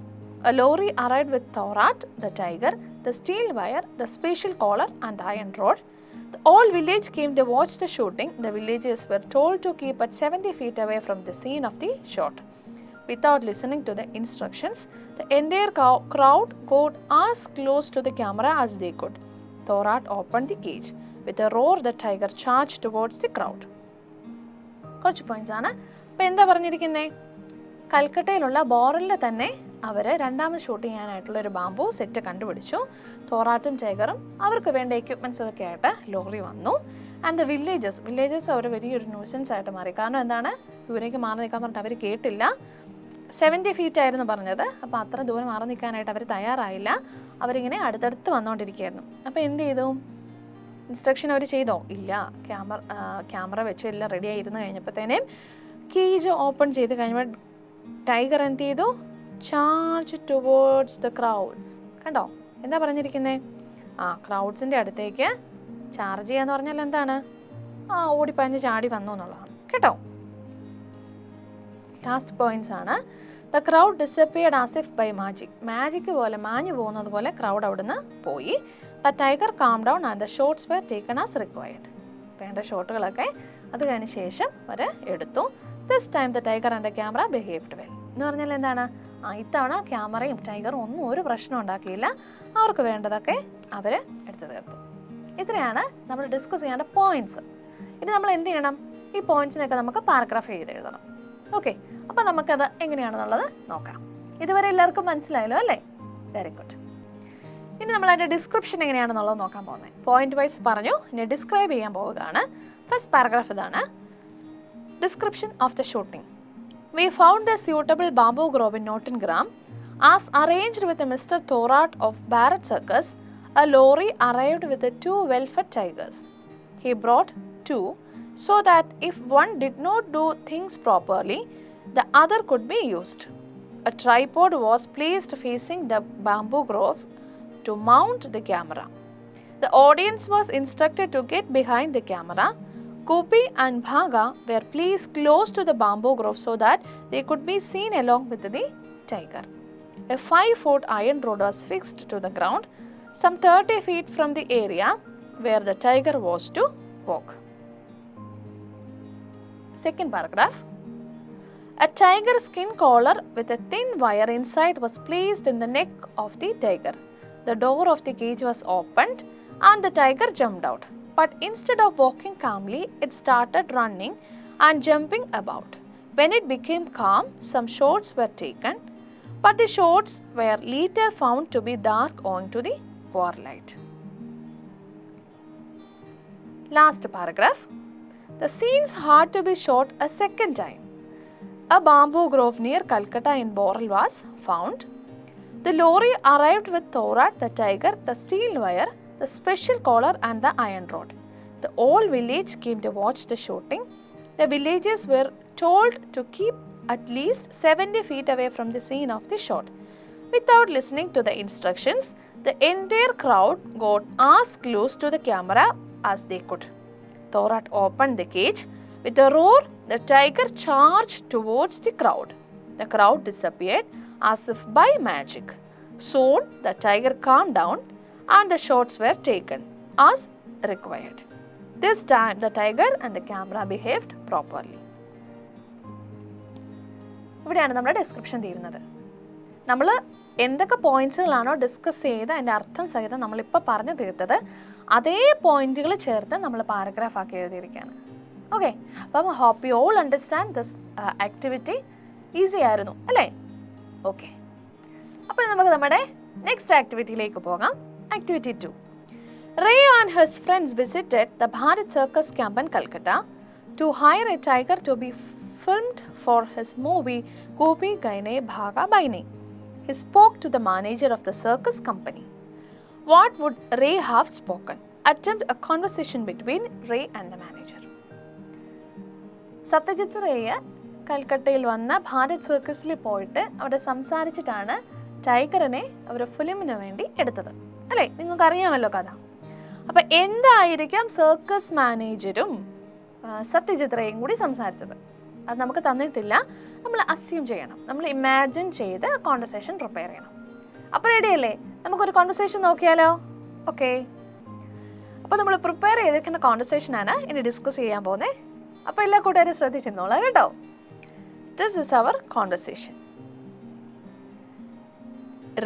Speaker 1: A lorry arrived with Thorat, the tiger, the steel wire, the special collar and iron rod. The whole village came to watch the shooting. The villagers were told to keep at 70 feet away from the scene of the shot. Without listening to the instructions, the entire crowd got as close to the camera as they could. Thorat opened the cage. With a roar, the tiger charged towards the crowd. കുറച്ച് points ആണ്. അപ്പോൾ എന്താ പറഞ്ഞിരിക്കുന്നത്? കൽക്കട്ടയിലുള്ള ബോറലിൽ തന്നെ അവർ രണ്ടാമത് shoot ചെയ്യാനായിട്ടുള്ള ഒരു bamboo set കണ്ടുപിടിച്ചു. തോറാട്ടും ടൈഗറും അവർക്ക് വേണ്ട എക്യുപ്മെൻറ്റ്സ് ഒക്കെ ആയിട്ട് ലോറി വന്നു. ആൻഡ് ദ വില്ലേജേഴ്സ് അവർ വലിയൊരു ന്യൂസൻസ് ആയിട്ട് മാറി. കാരണം എന്താണ്, ദൂരേക്ക് മാറി നിൽക്കാൻ പറഞ്ഞിട്ട് അവർ കേട്ടില്ല. 70 feet ആയിരുന്നു പറഞ്ഞത്. അപ്പോൾ അത്ര ദൂരം മാറി നിൽക്കാനായിട്ട് അവർ തയ്യാറായില്ല. അവരിങ്ങനെ അടുത്തടുത്ത് വന്നുകൊണ്ടിരിക്കുകയായിരുന്നു. അപ്പോൾ എന്ത് ചെയ്തു? ഇൻസ്ട്രക്ഷൻ അവർ ചെയ്തോ? ഇല്ല. ക്യാമറ വെച്ച് എല്ലാം റെഡി ആയിരുന്നു. കഴിഞ്ഞപ്പോഴത്തേനും കേജ് ഓപ്പൺ ചെയ്ത് കഴിഞ്ഞപ്പോൾ ടൈഗർ എന്ത് ചെയ്തു? Charge towards the crowds. കണ്ടോ എന്താ പറഞ്ഞിരിക്കുന്നത്? ക്രൗഡ്സിൻ്റെ അടുത്തേക്ക് ചാർജ് ചെയ്യാന്ന് പറഞ്ഞാൽ എന്താണ്? ഓടിപ്പഞ്ഞ് ചാടി വന്നു എന്നുള്ളതാണ് കേട്ടോ. ലാസ്റ്റ് പോയിന്റ്സ് ആണ്. The crowd disappeared as if by magic പോലെ മാഞ്ഞു പോകുന്നത് പോലെ ക്രൗഡ് അവിടുന്ന് പോയി. The tiger calm down and the shots were taken as required. വേണ്ട ഷോട്ടുകളൊക്കെ അത് കഴിഞ്ഞ ശേഷം അവർ എടുത്തു. This time the tiger and the camera behaved well. എന്ന് പറഞ്ഞാൽ എന്താണ്? ഇത്തവണ ക്യാമറയും ടൈഗറും ഒന്നും ഒരു പ്രശ്നം ഉണ്ടാക്കിയില്ല. അവർക്ക് വേണ്ടതൊക്കെ അവർ എടുത്തു തീർത്തു. ഇത്രയാണ് നമ്മൾ ഡിസ്കസ് ചെയ്യേണ്ട പോയിന്റ്സ്. ഇനി നമ്മൾ എന്ത് ചെയ്യണം? ഈ പോയിന്റ്സിനൊക്കെ നമുക്ക് പാരഗ്രാഫ് ചെയ്ത് എഴുതണം. ഓക്കെ, അപ്പോൾ നമുക്കത് എങ്ങനെയാണെന്നുള്ളത് നോക്കാം. ഇതുവരെ എല്ലാവർക്കും മനസ്സിലായല്ലോ അല്ലേ? Very good. ഇനി നമ്മൾ അതിൻ്റെ ഡിസ്ക്രിപ്ഷൻ എങ്ങനെയാണെന്നുള്ളത് നോക്കാൻ പോകുന്നത്. പോയിന്റ് വൈസ് പറഞ്ഞു, ഇനി ഡിസ്ക്രൈബ് ചെയ്യാൻ പോവുകയാണ്. ഫസ്റ്റ് പാരഗ്രാഫ് ഇതാണ്. Description of the shooting. We found a suitable bamboo grove in Nottingham. As arranged with Mr. Thorat of Barrett Circus, a lorry arrived with the 2 well-fed tigers. He brought 2 so that if one did not do things properly, the other could be used. A tripod was placed facing the bamboo grove to mount the camera. The audience was instructed to get behind the camera. Gopi and Bhaga were placed close to the bamboo grove so that they could be seen along with the tiger. A 5-foot iron rod was fixed to the ground, some 30 feet from the area where the tiger was to walk. Second paragraph. A tiger skin collar with a thin wire inside was placed in the neck of the tiger. The door of the cage was opened and the tiger jumped out. But instead of walking calmly, it started running and jumping about. When it became calm, some shots were taken, but the shots were later found to be dark owing to the poor light. Last paragraph. The scenes had to be shot a second time. A bamboo grove near Calcutta in Boral was found. The lorry arrived with Thorat, the tiger, the steel wire, the special collar and the iron rod. The whole village came to watch the shooting. The villagers were told to keep at least 70 feet away from the scene of the shot. Without listening to the instructions, the entire crowd got as close to the camera as they could. Thorat opened the cage. With a roar, the tiger charged towards the crowd. The crowd disappeared as if by magic. Soon, the tiger calmed down and the shots were taken as required. This time the tiger and the camera behaved properly. ഇവിടെയാണ് നമ്മുടെ description തീരുന്നത്. നമ്മൾ എന്തൊക്കെ പോയിന്റ്സുകളാണോ discuss ചെയ്ത് അതിൻ്റെ അർത്ഥം സഹിതം നമ്മളിപ്പോൾ പറഞ്ഞു തീർത്തത് അതേ പോയിന്റുകൾ ചേർത്ത് നമ്മൾ പാരഗ്രാഫ് ആക്കി എഴുതിയിരിക്കുകയാണ്. ഓക്കെ, അപ്പം hope you all understand this activity. Easy ആയിരുന്നു അല്ലേ? ഓക്കെ, അപ്പോൾ നമുക്ക് നമ്മുടെ നെക്സ്റ്റ് ആക്ടിവിറ്റിയിലേക്ക് പോകാം. Activity 2. Ray and his friends visited the Bharat Circus camp in Calcutta to hire a tiger to be filmed for his movie Gopi Gaine Bhaga Baine. He spoke to the manager of the circus company. What would Ray have spoken? Attempt a conversation between Ray and the manager. Satyajit Ray കൽക്കട്ടയിൽ വന്ന ഭാരത് സർക്കസിൽ പോയിട്ട് അവിടെ സംസാരിച്ചിട്ടാണ് ടൈഗറിനെ അവർ ഫിലിമിന് വേണ്ടി എടുത്തത്. അല്ലേ, നിങ്ങൾക്ക് അറിയാമല്ലോ കഥ. അപ്പം എന്തായിരിക്കാം സർക്കസ് മാനേജരും സത്യജിത്രയും കൂടി സംസാരിച്ചത്? അത് നമുക്ക് തന്നിട്ടില്ല, നമ്മൾ അസ്യൂം ചെയ്യണം, നമ്മൾ ഇമാജിൻ ചെയ്ത് കോൺവെർസേഷൻ പ്രിപ്പയർ ചെയ്യണം. അപ്പോൾ റെഡിയല്ലേ? നമുക്കൊരു കോൺവെർസേഷൻ നോക്കിയാലോ? ഓക്കെ, അപ്പോൾ നമ്മൾ പ്രിപ്പയർ ചെയ്തിരിക്കുന്ന കോൺവെർസേഷനാണ് ഇനി ഡിസ്കസ് ചെയ്യാൻ പോകുന്നത്. അപ്പോൾ എല്ലാ കൂട്ടുകാരും ശ്രദ്ധിച്ചിരുന്നോളാം കേട്ടോ. This is our conversation.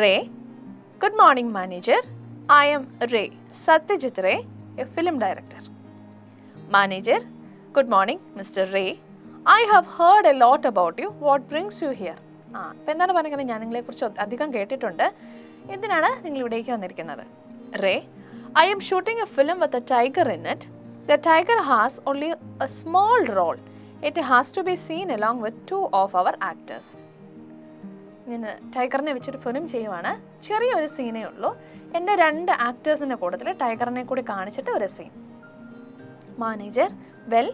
Speaker 1: Ray, good morning manager. I am Ray, Satyajit Ray, a film director. Manager, good morning, Mr. Ray. I have heard a lot about you. What brings you here? അപ്പോൾ എന്താണ് പറയുന്നത്? ഞാൻ നിങ്ങളെക്കുറിച്ച് അധികം കേട്ടിട്ടുണ്ട്. എന്തിനാണ് നിങ്ങൾ ഇവിടേക്ക് വന്നിരിക്കുന്നത്? Ray, I am shooting a film with a tiger in it. The tiger has only a small role. It has to be seen along with 2 of our actors. ഞാൻ ടൈഗറിനെ വെച്ചൊരു ഫിലിം ചെയ്യുവാണ്. ചെറിയൊരു സീനേ ഉള്ളൂ. എൻ്റെ 2 ആക്ടേഴ്സിൻ്റെ കൂട്ടത്തിൽ ടൈഗറിനെ കൂടി കാണിച്ചിട്ട് ഒരു scene. Manager, well,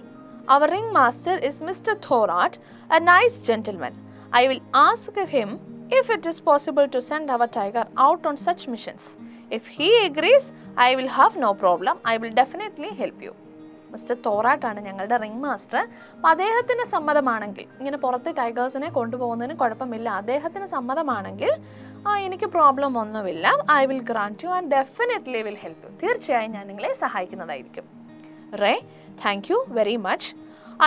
Speaker 1: our ring master is mister Thorat, a nice gentleman. I will ask him if it is possible to send our tiger out on such missions. If he agrees I will have no problem. I will definitely help you. Mister തോറാട്ടാണ് ഞങ്ങളുടെ ring master. അപ്പോൾ അദ്ദേഹത്തിന് സമ്മതമാണെങ്കിൽ, ഇങ്ങനെ പുറത്ത് ടൈഗേഴ്സിനെ കൊണ്ടുപോകുന്നതിന് കുഴപ്പമില്ല, അദ്ദേഹത്തിന് സമ്മതമാണെങ്കിൽ എനിക്ക് പ്രോബ്ലം ഒന്നുമില്ല. I will grant you and definitely will help you. തീർച്ചയായും ഞാൻ നിങ്ങളെ സഹായിക്കുന്നതായിരിക്കും. Ray, thank you very much.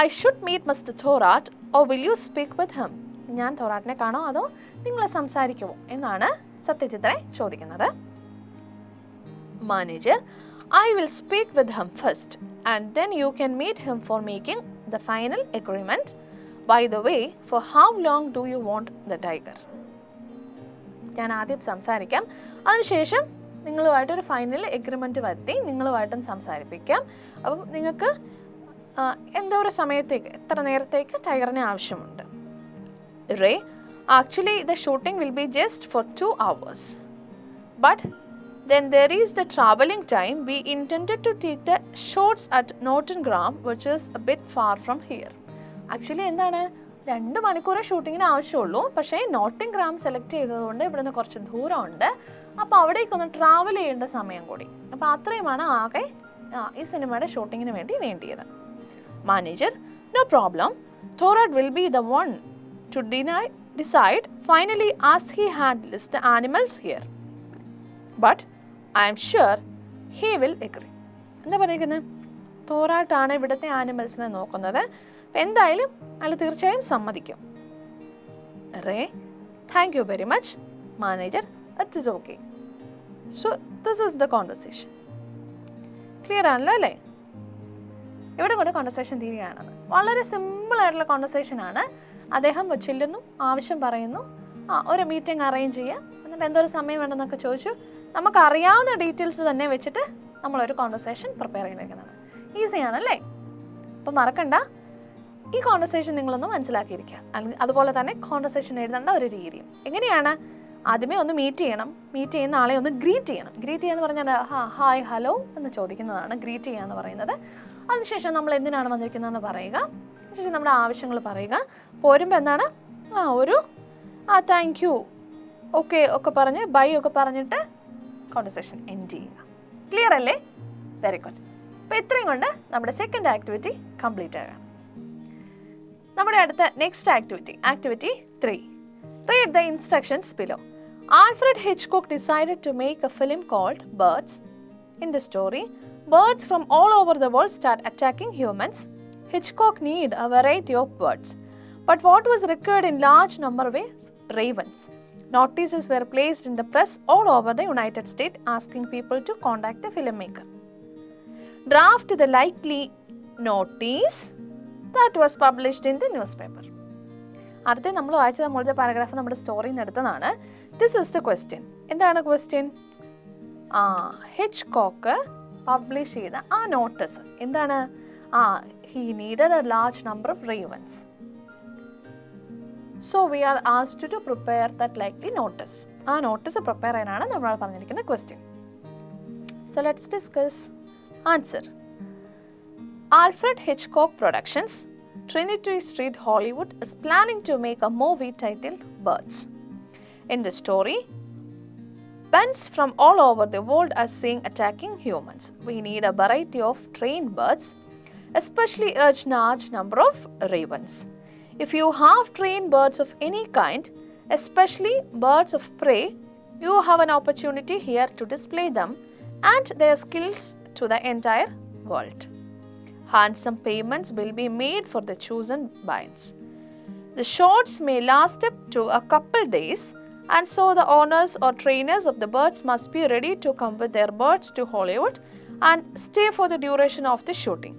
Speaker 1: I should meet mister Thorat or will you speak with him? ഞാൻ തോറാട്ടിനെ കാണോ അതോ നിങ്ങൾ സംസാരിക്കുമോ എന്നാണ് സത്യജിത്രേ ചോദിക്കുന്നത്. Manager, I will speak with him first and then you can meet him for making the final agreement. By the way, for how long do you want the tiger? ഞാൻ ആദ്യം സംസാരിക്കാം, അതിനുശേഷം നിങ്ങളുമായിട്ടൊരു ഫൈനൽ എഗ്രിമെൻറ്റ് വരുത്തി നിങ്ങളുമായിട്ടും സംസാരിപ്പിക്കാം. അപ്പം നിങ്ങൾക്ക് എന്തോ ഒരു സമയത്തേക്ക്, എത്ര നേരത്തേക്ക് ടൈഗറിനെ ആവശ്യമുണ്ട്? Ray, actually the shooting will be just for 2 hours. But then there is the travelling time. We intended to take the shots at Nottingham, which is a bit far from here. Actually എന്താണ്, 2 മണിക്കൂർ ഷൂട്ടിങ്ങിന് ആവശ്യമുള്ളൂ. പക്ഷേ Nottingham select ചെയ്തതുകൊണ്ട് ഇവിടുന്ന് കുറച്ച് ദൂരമുണ്ട്. അപ്പോൾ അവിടേക്കൊന്ന് ട്രാവൽ ചെയ്യേണ്ട സമയം കൂടി. അപ്പോൾ അത്രയുമാണ് ആകെ ഈ സിനിമയുടെ ഷൂട്ടിങ്ങിന് വേണ്ടി വേണ്ടിയത്. Manager, no problem. Thorat will be the one to decide finally as he had list the animals here. But I'm sure he will agree. എന്താ പറയുന്നത്? തോറാട്ടാണ് ഇവിടുത്തെ ആനിമൽസിനെ നോക്കുന്നത്. എന്തായാലും അയാൾ തീർച്ചയായും സമ്മതിക്കും. Ray, thank you very much. Manager, it is okay. So this is the conversation. Clear ആണല്ലോ അല്ലേ? ഇവിടെ കൂടെ കോൺവെർസേഷൻ തീരുകയാണെന്ന്. വളരെ സിമ്പിൾ ആയിട്ടുള്ള കോൺവെർസേഷൻ ആണ്. അദ്ദേഹം ചെല്ലുന്നു, ആവശ്യം പറയുന്നു, ഒരു മീറ്റിംഗ് അറേഞ്ച് ചെയ്യുക, എന്നിട്ട് എന്തൊരു സമയം വേണമെന്നൊക്കെ ചോദിച്ചു. നമുക്കറിയാവുന്ന ഡീറ്റെയിൽസ് തന്നെ വെച്ചിട്ട് നമ്മളൊരു കോൺവെർസേഷൻ പ്രിപ്പയർ ചെയ്തേക്കുന്നതാണ്. ഈസിയാണല്ലേ? അപ്പോൾ മറക്കണ്ട, ഈ കോൺവെർസേഷൻ നിങ്ങളൊന്ന് മനസ്സിലാക്കിയിരിക്കുക. അല്ലെങ്കിൽ അതുപോലെ തന്നെ കോൺവെർസേഷൻ എഴുതേണ്ട ഒരു രീതിയും എങ്ങനെയാണ്? ആദ്യമേ ഒന്ന് മീറ്റ് ചെയ്യണം. മീറ്റ് ചെയ്യുന്ന ആളെ ഒന്ന് ഗ്രീറ്റ് ചെയ്യണം. ഗ്രീറ്റ് ചെയ്യാന്ന് പറഞ്ഞാൽ ഹായ് ഹലോ എന്ന് ചോദിക്കുന്നതാണ് ഗ്രീറ്റ് ചെയ്യുക എന്ന് പറയുന്നത്. അതിനുശേഷം നമ്മൾ എന്തിനാണ് വന്നിരിക്കുന്നതെന്ന് പറയുക. അതിനുശേഷം നമ്മുടെ ആവശ്യങ്ങൾ പറയുക. പോരുമ്പോൾ എന്താണ് ഒരു താങ്ക് യു ഓക്കെ ഒക്കെ പറഞ്ഞ് ബൈ ഒക്കെ പറഞ്ഞിട്ട് കോൺവെർസേഷൻ എൻഡ് ചെയ്യുക. ക്ലിയർ അല്ലേ? Very good. അപ്പോൾ ഇത്രയും കൊണ്ട് നമ്മുടെ സെക്കൻഡ് ആക്ടിവിറ്റി കംപ്ലീറ്റ് ആകാം. നമ്മുടെ അടുത്ത next activity 3. Read the instructions below. Alfred Hitchcock decided to make a film called Birds. In the story, birds from all over the world start attacking humans. Hitchcock needed a variety of birds, but what was required in large number was ravens. Notices were placed in the press all over the United States asking people to contact the filmmaker. Draft the likely notice that was published in the newspaper. അടുത്ത നമ്മൾ വായിച്ച നമ്മളുടെ paragraph നമ്മുടെ സ്റ്റോറിയിൽ നിന്ന് എടുത്തതാണ്. This is the question. എന്താണ് question? Hitchcock publish ചെയ്ത ആ നോട്ടീസ് എന്താണ്? He needed a large number of ravens. So we are asked to prepare that likely notice. ആ നോട്ടീസ് പ്രിപ്പയർ ചെയ്യാനാണ് നമ്മൾ പറഞ്ഞിരിക്കുന്ന question. So let's discuss answer. Alfred Hitchcock Productions, Trinity Street, Hollywood, is planning to make a movie titled Birds. In the story, birds from all over the world are seen attacking humans. We need a variety of trained birds, especially a large number of ravens. If you have trained birds of any kind, especially birds of prey, you have an opportunity here to display them and their skills to the entire world. Handsome payments will be made for the chosen binds. The shots may last up to a couple days, and so the owners or trainers of the birds must be ready to come with their birds to Hollywood and stay for the duration of the shooting.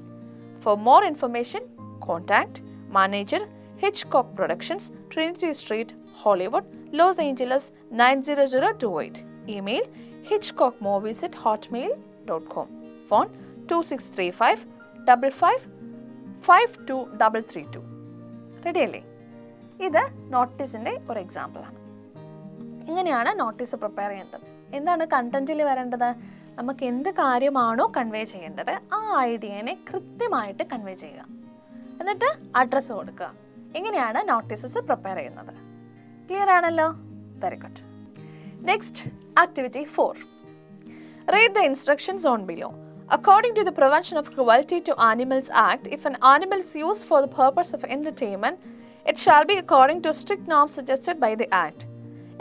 Speaker 1: For more information, contact Manager, Hitchcock Productions, Trinity Street, Hollywood, Los Angeles 90028. Email hitchcockmovies@hotmail.com. Phone 2635 55 52332. Ready അല്ലേ? ഇത് നോട്ടീസിൻ്റെ ഒരു എക്സാമ്പിളാണ്. ഇങ്ങനെയാണ് notice prepare ചെയ്യേണ്ടത്. എന്താണ് കണ്ടന്റിൽ വരേണ്ടത്? നമുക്ക് എന്ത് കാര്യമാണോ കൺവേ ചെയ്യേണ്ടത് ആ ഐഡിയനെ കൃത്യമായിട്ട് കൺവേ ചെയ്യുക, എന്നിട്ട് അഡ്രസ്സ് കൊടുക്കുക. ഇങ്ങനെയാണ് നോട്ടീസസ് പ്രിപ്പയർ ചെയ്യുന്നത്. ക്ലിയർ ആണല്ലോ? Very good. Next, activity 4. Read the instructions on below. According to the Prevention of Cruelty to Animals Act, if an animal is used for the purpose of entertainment, it shall be according to strict norms suggested by the Act.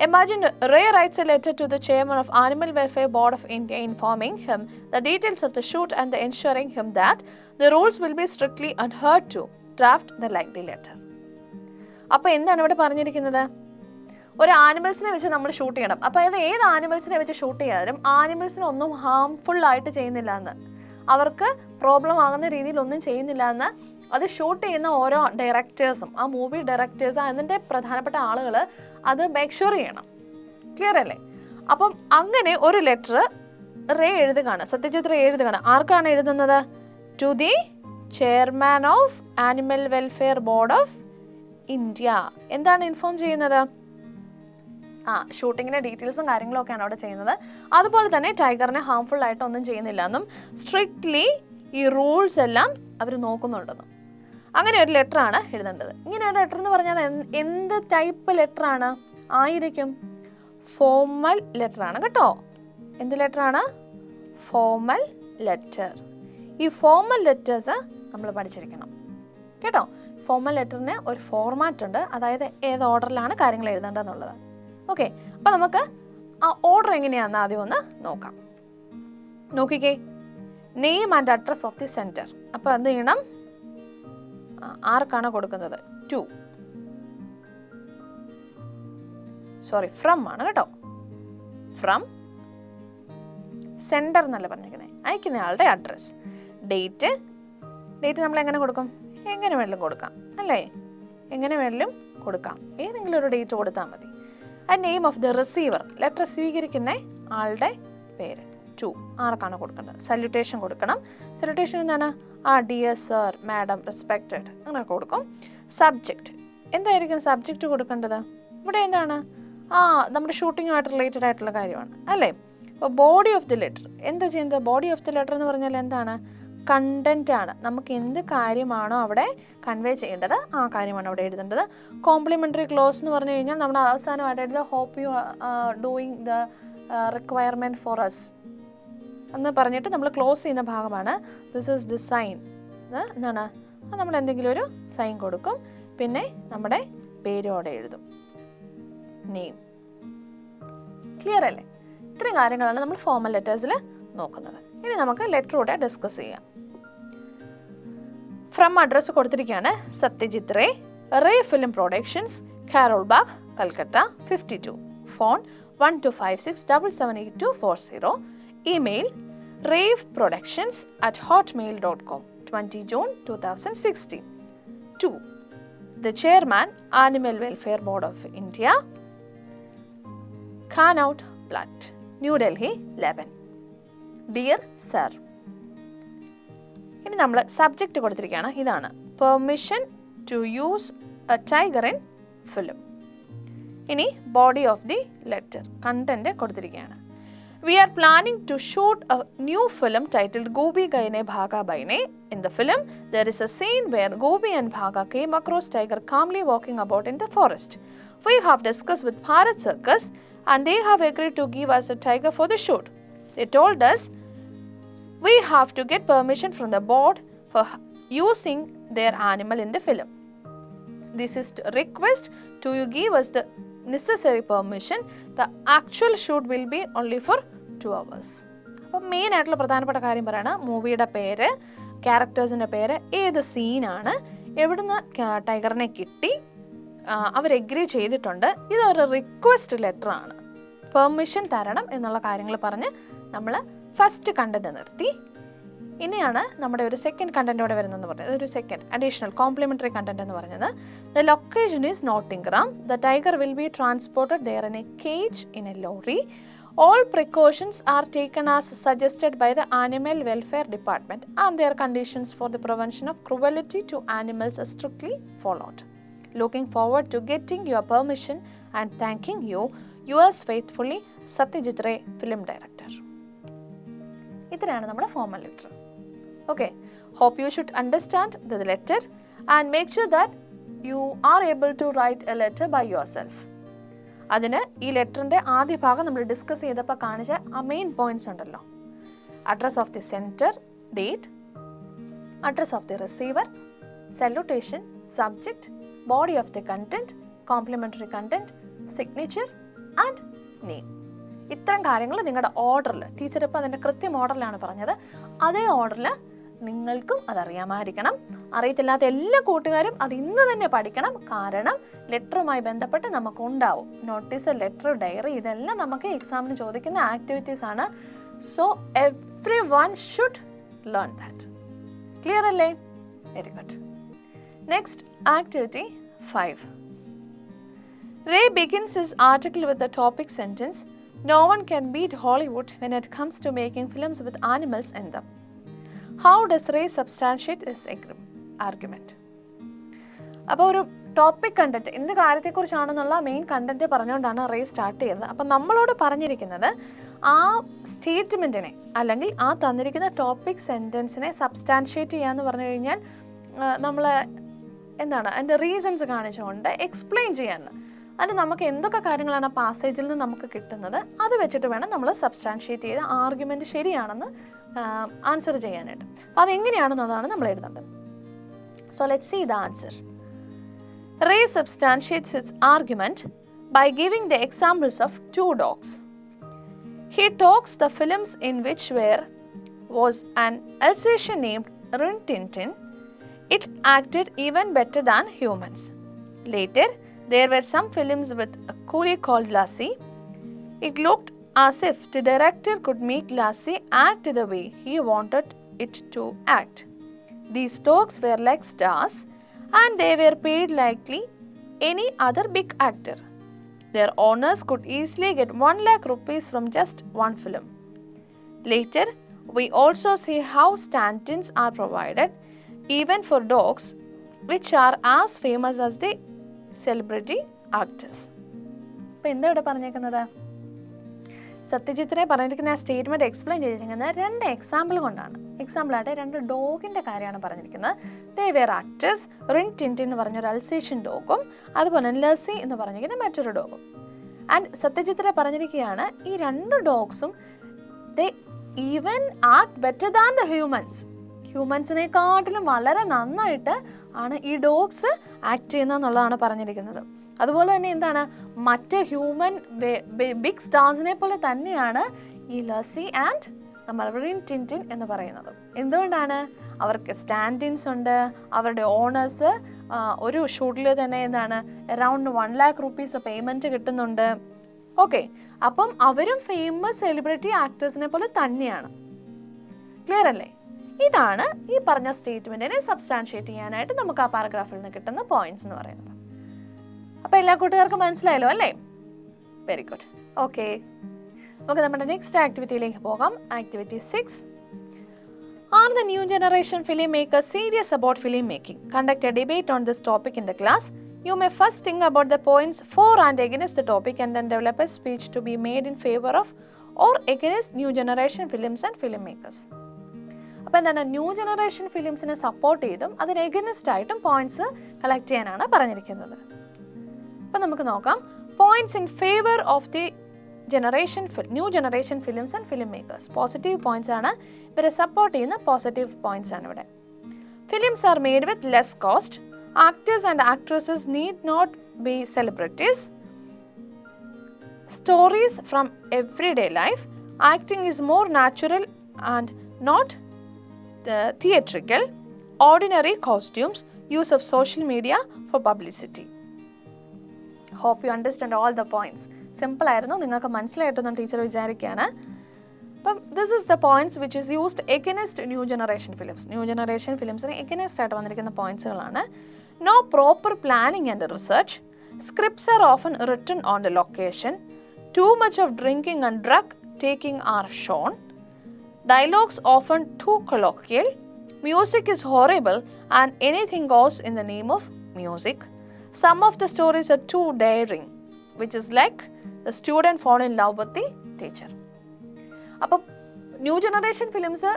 Speaker 1: Imagine Ray writes a letter to the chairman of Animal Welfare Board of India informing him the details of the shoot and ensuring him that the rules will be strictly adhered to. Draft the likely letter. അപ്പോൾ എന്താണ് ഇവിടെ പറഞ്ഞിരിക്കുന്നത്? ഒരു ആനിമൽസിനെ വെച്ച് നമ്മൾ shoot ചെയ്യണം. അപ്പോൾ അത് ഏത് ആനിമൽസിനെ വെച്ച് ഷൂട്ട് ചെയ്യാനും ആനിമൽസിനൊന്നും ഹാംഫുൾ ആയിട്ട് ചെയ്യുന്നില്ല എന്ന്, അവർക്ക് പ്രോബ്ലം ആകുന്ന രീതിയിൽ ഒന്നും ചെയ്യുന്നില്ല എന്ന് അത് ഷൂട്ട് ചെയ്യുന്ന ഓരോ ഡയറക്ടേഴ്സും, ആ മൂവി ഡയറക്ടേഴ്സ്, അതിൻ്റെ പ്രധാനപ്പെട്ട ആളുകൾ അത് മേക്ക് ഷുവർ ചെയ്യണം. ക്ലിയർ അല്ലേ? അപ്പം അങ്ങനെ ഒരു ലെറ്റർ റേ എഴുതുകയാണ്, സത്യജിത് റേ എഴുതുകയാണ്. ആർക്കാണ് എഴുതുന്നത്? To the chairman of animal welfare board of India. എന്താണ് ഇൻഫോം ചെയ്യുന്നത്? ഷൂട്ടിങ്ങിൻ്റെ ഡീറ്റെയിൽസും കാര്യങ്ങളൊക്കെയാണ് അവിടെ ചെയ്യുന്നത്. അതുപോലെ തന്നെ ടൈഗറിനെ ഹാംഫുൾ ആയിട്ടൊന്നും ചെയ്യുന്നില്ല എന്നും സ്ട്രിക്ട്ലി ഈ റൂൾസ് എല്ലാം അവർ നോക്കുന്നുണ്ടെന്നും അങ്ങനെ ഒരു ലെറ്ററാണ് എഴുതേണ്ടത്. ഇങ്ങനെ ഒരു ലെറ്റർ എന്ന് പറഞ്ഞാൽ എന്ത് ടൈപ്പ് ലെറ്ററാണ് ആയിരിക്കും? ഫോർമൽ ലെറ്ററാണ് കേട്ടോ. എന്ത് ലെറ്ററാണ്? Formal letter. ഈ ഫോർമൽ ലെറ്റേഴ്സ് നമ്മൾ പഠിച്ചിരിക്കണം കേട്ടോ. ഫോർമൽ ലെറ്ററിന് ഒരു ഫോർമാറ്റ് ഉണ്ട്, അതായത് ഏത് ഓർഡറിലാണ് കാര്യങ്ങൾ എഴുതേണ്ടതെന്നുള്ളത്. ഓക്കെ, അപ്പോൾ നമുക്ക് ആ ഓർഡർ എങ്ങനെയാണെന്ന് ആദ്യം ഒന്ന് നോക്കാം. നോക്കിക്കേ, name and address of the centre. അപ്പോൾ എന്ത് ചെയ്യണം? ആർക്കാണ് കൊടുക്കുന്നത്? ഫ്രം ആണ് കേട്ടോ. ഫ്രം സെൻറ്റർ എന്നല്ല പറഞ്ഞിരിക്കുന്നത്, അയക്കുന്ന ആളുടെ അഡ്രസ്. ഡേറ്റ് നമ്മൾ എങ്ങനെ കൊടുക്കും? എങ്ങനെ വേണമെങ്കിലും കൊടുക്കാം അല്ലേ? എങ്ങനെ വേണമെങ്കിലും കൊടുക്കാം, ഏതെങ്കിലും ഒരു ഡേറ്റ് കൊടുത്താൽ മതി. Name of the receiver, letter സ്വീകരിക്കുന്ന ആളുടെ പേര്. ആർക്കാണ് കൊടുക്കേണ്ടത്? സല്യൂട്ടേഷൻ കൊടുക്കണം. സല്യൂട്ടേഷൻ എന്താണ്? ഡിയർ സർ, മാഡം, റെസ്പെക്റ്റഡ്, അങ്ങനെ കൊടുക്കും. സബ്ജക്റ്റ്, എന്തായിരിക്കും സബ്ജക്റ്റ് കൊടുക്കേണ്ടത്? ഇവിടെ എന്താണ്? നമ്മുടെ ഷൂട്ടിങ്ങുമായിട്ട് റിലേറ്റഡ് ആയിട്ടുള്ള കാര്യമാണ് അല്ലേ? അപ്പോൾ ബോഡി ഓഫ് ദി ലെറ്റർ എന്താ ചെയ്യുന്നത്? ബോഡി ഓഫ് ദി ലെറ്റർ എന്ന് പറഞ്ഞാൽ എന്താണ്? കണ്ടന്റ് ആണ്. നമുക്ക് എന്ത് കാര്യമാണോ അവിടെ കൺവേ ചെയ്യേണ്ടത് ആ കാര്യമാണ് അവിടെ എഴുതേണ്ടത്. കോംപ്ലിമെൻ്ററി ക്ലോസ് എന്ന് പറഞ്ഞു കഴിഞ്ഞാൽ നമ്മൾ അവസാനമായിട്ട് എഴുതുക hope you doing the requirement for us എന്ന് പറഞ്ഞിട്ട് നമ്മൾ ക്ലോസ് ചെയ്യുന്ന ഭാഗമാണ്. This is the sign. എന്താണ്? നമ്മൾ എന്തെങ്കിലും ഒരു സൈൻ കൊടുക്കും, പിന്നെ നമ്മുടെ പേരോടെ എഴുതും, നെയിം. ക്ലിയർ അല്ലേ? ഇത്രയും കാര്യങ്ങളാണ് നമ്മൾ ഫോർമൽ ലെറ്റേഴ്സിൽ നോക്കുന്നത്. ഇനി നമുക്ക് ലെറ്ററൂടെ ഡിസ്കസ് ചെയ്യാം. ഫ്രം അഡ്രസ്സ് കൊടുത്തിരിക്കുകയാണ്. Satyajit Ray, Ray film productions, Karol Bagh, Calcutta 52. Phone 1256778240. Email raveproductions@hotmail.com. 20 June 2016. 2. The Chairman, Animal Welfare Board of India, Connaught Platte, New Delhi 11. Dear sir. ഇനി നമ്മൾ സബ്ജക്റ്റ് കൊടുത്തിരിക്കുകയാണ്. ഇതാണ് permission to use a tiger in film. ഇനി body of the letter, content കൊടുത്തിരിക്കുകയാണ്. We are planning to shoot a new film titled Gobi Gaine Bhaga Baine. In the film, there is a scene where Gobi and Bhaga came across tiger calmly walking about in the forest. We have discussed with Bharat Circus and they have agreed to give us a tiger for the shoot. They told us we have to get permission from the board for using their animal in the film. This is to request to you give us the necessary permission. The actual shoot will be only for 2 hours. അപ്പോൾ main ആയിട്ടുള്ള പ്രധാനപ്പെട്ട കാര്യം പറയണ മൂവിയുടെ പേര്, ക്യാരക്ടേഴ്സിൻ്റെ പേര്, ഏത് സീനാണ്, എവിടുന്ന് ടൈഗറിനെ കിട്ടി, അവർ എഗ്രി ചെയ്തിട്ടുണ്ട്, ഇതൊരു റിക്വസ്റ്റ് ലെറ്റർ ആണ്, പെർമിഷൻ തരണം എന്നുള്ള കാര്യങ്ങൾ പറഞ്ഞ് നമ്മൾ ഫസ്റ്റ് കണ്ടന്റ് നിർത്തി. ഇനിയാണ് നമ്മുടെ ഒരു സെക്കൻഡ് കണ്ടന്റോടെ വരുന്നതെന്ന് പറഞ്ഞത്, ഒരു സെക്കൻഡ് അഡീഷണൽ കോംപ്ലിമെൻ്ററി കണ്ടന്റ് എന്ന് പറഞ്ഞത്. The location is Nottingham. The tiger will be transported there in a cage in a lorry. All precautions are taken as suggested by the Animal Welfare Department and their conditions for the prevention of cruelty to animals are strictly followed. Looking forward to getting your permission and thanking you. Yours faithfully, Satyajit Ray, film director. ഇത്രയാണ് നമ്മുടെ formal letter. Okay, hope you should understand the letter and make sure that you are able to write a letter by yourself. അതിന് ഈ ലെറ്ററിൻ്റെ ആദ്യ ഭാഗം നമ്മൾ discuss ചെയ്തപ്പോൾ കാണിച്ച ആ മെയിൻ പോയിന്റ്സ് ഉണ്ടല്ലോ, address of the sender, date, address of the receiver, salutation, subject, body of the content, complimentary content, signature and name. ഇത്തരം കാര്യങ്ങൾ നിങ്ങളുടെ ഓർഡറിൽ, ടീച്ചർ ഇപ്പോൾ അതിൻ്റെ കൃത്യം ഓർഡറിലാണ് പറഞ്ഞത്, അതേ ഓർഡറിൽ നിങ്ങൾക്കും അതറിയാമായിരിക്കണം. അറിയത്തില്ലാത്ത എല്ലാ കൂട്ടുകാരും അത് ഇന്ന് തന്നെ പഠിക്കണം. കാരണം ലെറ്ററുമായി ബന്ധപ്പെട്ട് നമുക്കുണ്ടാവും നോട്ടീസ്, ലെറ്റർ, ഡയറി, ഇതെല്ലാം നമുക്ക് എക്സാമിന് ചോദിക്കുന്ന ആക്ടിവിറ്റീസ് ആണ്. So every one should learn that. Clear അല്ലേ? Very good. Next activity 5. Ray begins his article with the topic sentence, "No one can beat Hollywood when it comes to making films with animals in them." How does Ray substantiate his argument? അപ്പോൾ ഒരു topic content, എന്ത് കാര്യത്തെക്കുറിച്ചാണെന്നുള്ള main content പറഞ്ഞുകൊണ്ടാണ് ray start ചെയ്യുന്നത്. അപ്പം നമ്മളോട് പറഞ്ഞിരിക്കുന്നത് ആ സ്റ്റേറ്റ്മെൻറ്റിനെ അല്ലെങ്കിൽ ആ തന്നിരിക്കുന്ന ടോപ്പിക് സെൻറ്റൻസിനെ സബ്സ്റ്റാൻഷിയേറ്റ് ചെയ്യാന്ന് പറഞ്ഞു കഴിഞ്ഞാൽ നമ്മൾ എന്താണ് അതിൻ്റെ റീസൺസ് കാണിച്ചുകൊണ്ട് എക്സ്പ്ലെയിൻ ചെയ്യാൻ. അത് നമുക്ക് എന്തൊക്കെ കാര്യങ്ങളാണ് ആ പാസേജിൽ നിന്ന് നമുക്ക് കിട്ടുന്നത്, അത് വെച്ചിട്ട് വേണം നമ്മൾ സബ്സ്റ്റാൻഷിയേറ്റ് ചെയ്ത് ആർഗ്യുമെൻറ്റ് ശരിയാണെന്ന് ആൻസർ ചെയ്യാനായിട്ട്. അപ്പോൾ അതെങ്ങനെയാണെന്നുള്ളതാണ് നമ്മൾ എഴുതേണ്ടത്. So let's see the answer. Ray substantiates his argument by giving the examples of 2 dogs. He talks the films in which was an Alsatian named Rin Tin Tin. It acted even better than humans. Later, there were some films with a coolie called Lassie. It looked as if the director could make Lassie act the way he wanted it to act. These dogs were like stars and they were paid like any other big actor. Their owners could easily get 1 lakh rupees from just one film. Later, we also see how stand-ins are provided even for dogs which are as famous as the celebrity actors. അപ്പോൾ എന്താ ഇവിടെ പറഞ്ഞേക്കുന്നത്? സത്യജിത്തിനെ പറഞ്ഞിരിക്കുന്ന ആ statement explain ചെയ്തിരിക്കുന്നത് 2 example കൊണ്ടാണ്. എക്സാമ്പിളായിട്ട് 2 ഡോഗിൻ്റെ കാര്യമാണ് പറഞ്ഞിരിക്കുന്നത്. They were actors. Rin Tintin എന്ന് പറഞ്ഞൊരു അൽസേഷ്യൻ ഡോഗും അതുപോലെ തന്നെ ലസി എന്ന് പറഞ്ഞിരിക്കുന്ന മറ്റൊരു ഡോഗും. ആൻഡ് സത്യജിത്തിനെ പറഞ്ഞിരിക്കുകയാണ് ഈ 2 ഡോഗ്സും they even act better than the humans. ഹ്യൂമൻസിനെക്കാട്ടിലും വളരെ നന്നായിട്ട് ആണ് ഈ ഡോഗ്സ് ആക്ട് ചെയ്യുന്നതെന്നുള്ളതാണ് പറഞ്ഞിരിക്കുന്നത്. അതുപോലെ തന്നെ എന്താണ്, മറ്റ് ഹ്യൂമൻ ബിഗ് സ്റ്റാർസിനെ പോലെ തന്നെയാണ് ഈ ലസി ആൻഡ് നമ്മൾ റിൻ ടിൻറ്റിൻ എന്ന് പറയുന്നത്. എന്തുകൊണ്ടാണ്? അവർക്ക് സ്റ്റാൻഡിൻസ് ഉണ്ട്, അവരുടെ ഓണേഴ്സ് ഒരു ഷൂട്ടിൽ തന്നെ എന്താണ് അറൗണ്ട് 1 lakh rupees പേയ്മെൻറ്റ് കിട്ടുന്നുണ്ട്. ഓക്കെ, അപ്പം അവരും ഫേമസ് സെലിബ്രിറ്റി ആക്ടേഴ്സിനെ പോലെ തന്നെയാണ്. ക്ലിയർ അല്ലേ? ഇതാണ് ഈ പറഞ്ഞ സ്റ്റേറ്റ്മെൻറ്റിനെ സബ്സ്റ്റാൻഷിയേറ്റ് ചെയ്യാനായിട്ട് നമുക്ക് ആ പാരഗ്രാഫിൽ നിന്ന് കിട്ടുന്ന പോയിന്റ്സ് എന്ന് പറയുന്നത്. അപ്പോൾ എല്ലാ കൂട്ടുകാർക്കും മനസ്സിലായല്ലോ അല്ലേ? Very good. ഓക്കെ, നമുക്ക് നമ്മുടെ നെക്സ്റ്റ് ആക്ടിവിറ്റിയിലേക്ക് പോകാം. Activity 6. Are the new generation filmmakers serious about filmmaking? Conduct a debate on this topic in the class. You may first think about the points for and against the topic and then develop a speech to be made in favor of or against new generation films and filmmakers. അപ്പോൾ എന്താണ്, new generation ഫിലിംസിനെ support ചെയ്തും അതിന് against ആയിട്ടും points collect ചെയ്യാനാണ് പറഞ്ഞിരിക്കുന്നത്. അപ്പം നമുക്ക് നോക്കാം. Points in favour of the new generation films and film makers. Positive points ആണ്, ഇവരെ സപ്പോർട്ട് ചെയ്യുന്ന പോസിറ്റീവ് പോയിന്റ്സ് ആണ് ഇവിടെ. Films are made with less cost. Actors and actresses need not be celebrities. Stories from everyday life. Acting is more natural and not theatrical. Ordinary costumes. Use of social media for publicity. Hope you understand all the points. Simple ആയിരുന്നു, നിങ്ങൾക്ക് മനസ്സിലായിട്ടൊന്നും teacher വിചാരിക്കുകയാണ്. അപ്പം this is the points which is used against new generation films. New generation ഫിലിംസിന് against ആയിട്ട് വന്നിരിക്കുന്ന പോയിന്റ്സുകളാണ്. No proper planning and research. Scripts are often written on the location. Too much of drinking and drug taking are shown. Dialogues often too colloquial. Music is horrible and anything goes in the name of music. Some of the stories are too daring, which is like the student fall in love with the teacher. അപ്പോൾ new generation films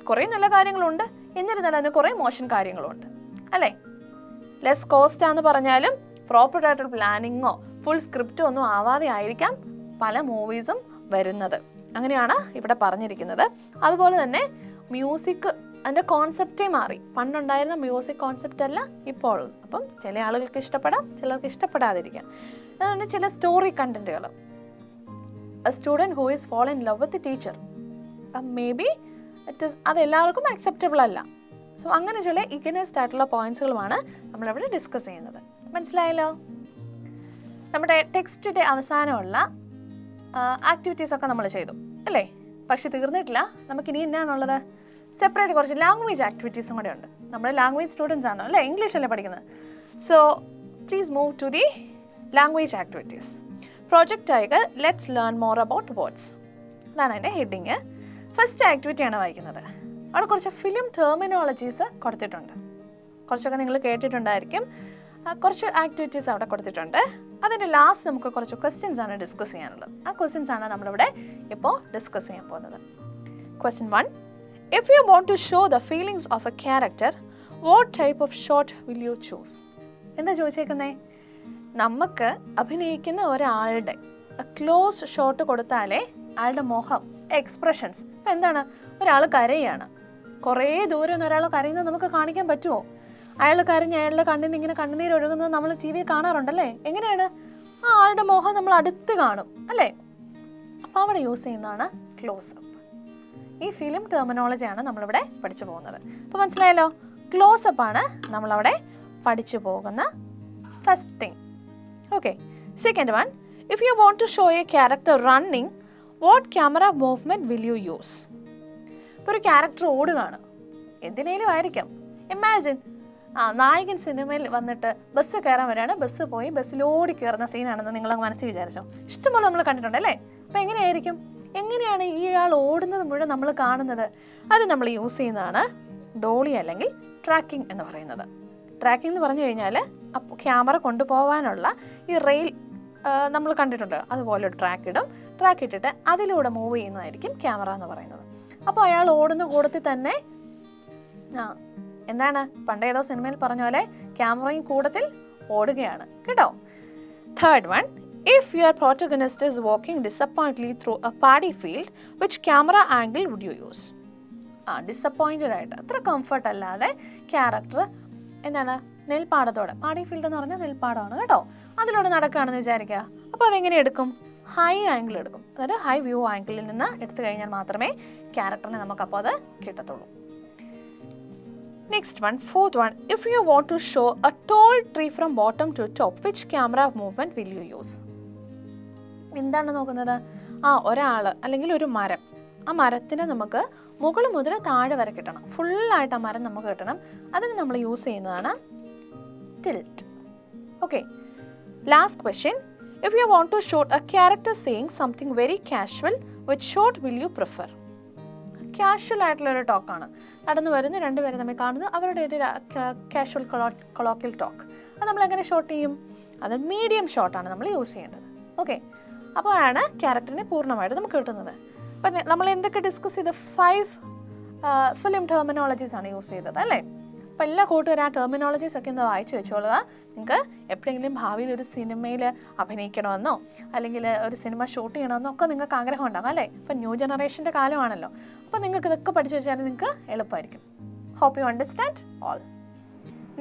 Speaker 1: കുറേ നല്ല കാര്യങ്ങളുണ്ട്, എന്നിരുന്നാലും അതിന് കുറേ മോശം കാര്യങ്ങളുണ്ട് അല്ലേ. ലെസ് കോസ്റ്റ് ആണെന്ന് പറഞ്ഞാലും പ്രോപ്പർ ആയിട്ടുള്ള പ്ലാനിങ്ങോ ഫുൾ സ്ക്രിപ്റ്റോ ഒന്നും ആവാതെ ആയിരിക്കാം പല മൂവീസും വരുന്നത്. അങ്ങനെയാണ് ഇവിടെ പറഞ്ഞിരിക്കുന്നത്. അതുപോലെ തന്നെ മ്യൂസിക്, അതിൻ്റെ കോൺസെപ്റ്റേ മാറി. പണ്ടുണ്ടായിരുന്ന മ്യൂസിക് കോൺസെപ്റ്റ് അല്ല ഇപ്പോൾ ഉള്ളത്. അപ്പം ചില ആളുകൾക്ക് ഇഷ്ടപ്പെടാം, ചിലർക്ക് ഇഷ്ടപ്പെടാതിരിക്കാം. അതുകൊണ്ട് ചില സ്റ്റോറി കണ്ടന്റുകൾ, a student who is fall in love with the teacher, may be അത് എല്ലാവർക്കും അക്സെപ്റ്റബിൾ അല്ല. സോ അങ്ങനെ ചില ഇഗ്നസ്റ്റ് ആയിട്ടുള്ള പോയിന്റ്സുകളുമാണ് നമ്മളിവിടെ ഡിസ്കസ് ചെയ്യുന്നത്. മനസ്സിലായല്ലോ? നമ്മുടെ ടെക്സ്റ്റിൻ്റെ അവസാനമുള്ള ആക്ടിവിറ്റീസ് ഒക്കെ നമ്മൾ ചെയ്തു അല്ലേ. പക്ഷെ തീർന്നിട്ടില്ല, നമുക്കിനി എന്നാണുള്ളത്? സെപ്പറേറ്റ് കുറച്ച് ലാംഗ്വേജ് ആക്ടിവിറ്റീസും കൂടെ ഉണ്ട്. നമ്മൾ ലാംഗ്വേജ് സ്റ്റുഡൻസ് ആണ് അല്ലേ, ഇംഗ്ലീഷ് അല്ലേ പഠിക്കുന്നത്. So please move to the language activities. Project tiger let's learn more about words. അതാണ് അതിൻ്റെ ഹെഡിങ്. ഫസ്റ്റ് ആക്ടിവിറ്റിയാണ് വായിക്കുന്നത്. അവിടെ കുറച്ച് ഫിലിം ടെർമിനോളജീസ് കൊടുത്തിട്ടുണ്ട്. കുറച്ചൊക്കെ നിങ്ങൾ കേട്ടിട്ടുണ്ടായിരിക്കും. കുറച്ച് ആക്ടിവിറ്റീസ് അവിടെ കൊടുത്തിട്ടുണ്ട്. അതിൻ്റെ ലാസ്റ്റ് നമുക്ക് കുറച്ച് ക്വസ്റ്റ്യൻസ് ആണ് ഡിസ്കസ് ചെയ്യാനുള്ളത്. ആ ക്വസ്റ്റ്യൻസ് ആണ് നമ്മളിവിടെ ഇപ്പോൾ ഡിസ്കസ് ചെയ്യാൻ പോകുന്നത്. Question 1. If you want to show the feelings of a character, what type of shot will you choose? എന്താ ചോദിച്ചേക്കുന്നേ? നമുക്ക് അഭിനയിക്കുന്ന ഒരാളുടെ ക്ലോസ് ഷോട്ട് കൊടുത്താലേ അയാളുടെ മുഖം, എക്സ്പ്രഷൻസ്, ഇപ്പം എന്താണ്, ഒരാൾ കരയാണ്, കുറേ ദൂരം നിന്ന് ഒരാൾ കരയുന്നത് നമുക്ക് കാണിക്കാൻ പറ്റുമോ? അയാൾ കരഞ്ഞ് അയാളുടെ കണ്ണിൽ നിന്ന് ഇങ്ങനെ കണ്ണുനീർ ഒഴുകുന്നത് നമ്മൾ ടി വിയിൽ കാണാറുണ്ടല്ലേ. എങ്ങനെയാണ്? ആ ആളുടെ മുഖം നമ്മൾ അടുത്ത് കാണും അല്ലേ. അപ്പോൾ അവിടെ യൂസ് ചെയ്യുന്നതാണ് ക്ലോസപ്പ്. ഈ ഫിലിം ടെർമിനോളജിയാണ് നമ്മളിവിടെ പഠിച്ചു പോകുന്നത്. അപ്പോൾ മനസ്സിലായല്ലോ, ക്ലോസപ്പ് ആണ് നമ്മളവിടെ പഠിച്ചു പോകുന്ന first thing. Okay. Second one, if you want to show a character running, what camera movement will you use? ഇപ്പോൾ ഒരു ക്യാരക്ടർ ഓടുകയാണ്, എന്തിനേലും ആയിരിക്കാം. ഇമാജിൻ നായകൻ സിനിമയിൽ വന്നിട്ട് ബസ് കയറാൻ വരികയാണ്, ബസ് പോയി ബസ്സിൽ ഓടി കയറുന്ന സീനാണെന്ന് നിങ്ങൾ മനസ്സിൽ വിചാരിച്ചോ? ഇഷ്ടംപോലെ നമ്മൾ കണ്ടിട്ടുണ്ട് അല്ലേ. അപ്പോൾ എങ്ങനെയായിരിക്കും, എങ്ങനെയാണ് ഈ ആൾ ഓടുന്നത് മുഴുവൻ നമ്മൾ കാണുന്നത്? അത് നമ്മൾ യൂസ് ചെയ്യുന്നതാണ് ഡോളി അല്ലെങ്കിൽ ട്രാക്കിംഗ് എന്ന് പറയുന്നത്. ട്രാക്കിംഗ് എന്ന് പറഞ്ഞു കഴിഞ്ഞാൽ ക്യാമറ കൊണ്ടുപോകാനുള്ള ഈ റെയിൽ നമ്മൾ കണ്ടിട്ടുണ്ട്, അതുപോലെ ഒരു ട്രാക്ക് ഇടും. ട്രാക്ക് ഇട്ടിട്ട് അതിലൂടെ മൂവ് ചെയ്യുന്നതായിരിക്കും ക്യാമറ എന്ന് പറയുന്നത്. അപ്പോൾ അയാൾ ഓടുന്ന കൂടത്തിൽ തന്നെ എന്താണ്, പണ്ട് ഏതോ സിനിമയിൽ പറഞ്ഞ പോലെ ക്യാമറയും കൂടത്തിൽ ഓടുകയാണ് കേട്ടോ. Third one, if your protagonist is walking disappointedly through a paddy field, which camera angle would you use? Disappointed ആയിട്ട്, അത്ര കംഫർട്ട് അല്ലാതെ ക്യാരക്ടർ എന്താണ് നെൽപ്പാടത്തോടെ, പാടി ഫീൽഡ് എന്ന് പറഞ്ഞാൽ നെൽപ്പാടമാണ് കേട്ടോ, അതിലൂടെ നടക്കുകയാണെന്ന് വിചാരിക്കുക. അപ്പോൾ അതെങ്ങനെ എടുക്കും? ഹൈ ആംഗിൾ എടുക്കും. അതായത് ഹൈ വ്യൂ ആംഗിളിൽ നിന്ന് എടുത്തു കഴിഞ്ഞാൽ മാത്രമേ ക്യാരക്ടറിനെ നമുക്കപ്പോൾ അത് കിട്ടത്തുള്ളൂ. Next one, fourth one, if you want to show a tall tree from bottom to top, which camera movement will you use? എന്താണ് നോക്കുന്നത്? ഒരാൾ അല്ലെങ്കിൽ ഒരു മരം, ആ മരത്തിന് നമുക്ക് മുകളിൽ മുതൽ താഴെ വരെ കിട്ടണം, ഫുള്ളായിട്ട് ആ മരം നമുക്ക് കിട്ടണം. അതിന് നമ്മൾ യൂസ് ചെയ്യുന്നതാണ് tilt. Okay. Last question, if you want to show a character saying something very casual, which shot will you prefer? Casual ആയിട്ടുള്ളൊരു ടോക്കാണ്, നടന്നു വരുന്നു, രണ്ടുപേരും തമ്മിൽ കാണുന്നു, അവരുടെ ഒരു കാഷ്വൽ കൊളോക്കിയൽ ടോക്ക്. അത് നമ്മൾ എങ്ങനെ ഷോട്ട് ചെയ്യും? അത് മീഡിയം ഷോട്ടാണ് നമ്മൾ യൂസ് ചെയ്യേണ്ടത്. ഓക്കെ. അപ്പോഴാണ് ക്യാരക്ടറിനെ പൂർണ്ണമായിട്ട് നമുക്ക് കിട്ടുന്നത്. അപ്പം നമ്മൾ എന്തൊക്കെ ഡിസ്കസ് ചെയ്ത് 5 ഫിലിം ടെർമിനോളജീസ് ആണ് യൂസ് ചെയ്തത് അല്ലേ? അപ്പോൾ എല്ലാ കൂട്ടുകാരും ആ ടെർമിനോളജീസ് ഒക്കെ ഒന്ന് വായിച്ചു വെച്ചോളുക. നിങ്ങൾക്ക് എപ്പോഴെങ്കിലും ഭാവിയിൽ ഒരു സിനിമയിൽ അഭിനയിക്കണമെന്നോ അല്ലെങ്കിൽ ഒരു സിനിമ ഷൂട്ട് ചെയ്യണമെന്നോ ഒക്കെ നിങ്ങൾക്ക് ആഗ്രഹം ഉണ്ടാകും അല്ലേ? ഇപ്പം ന്യൂ ജനറേഷൻ്റെ കാലമാണല്ലോ. അപ്പോൾ നിങ്ങൾക്ക് ഇതൊക്കെ പഠിച്ചു വെച്ചാൽ നിങ്ങൾക്ക് എളുപ്പമായിരിക്കും. Hope you understand all.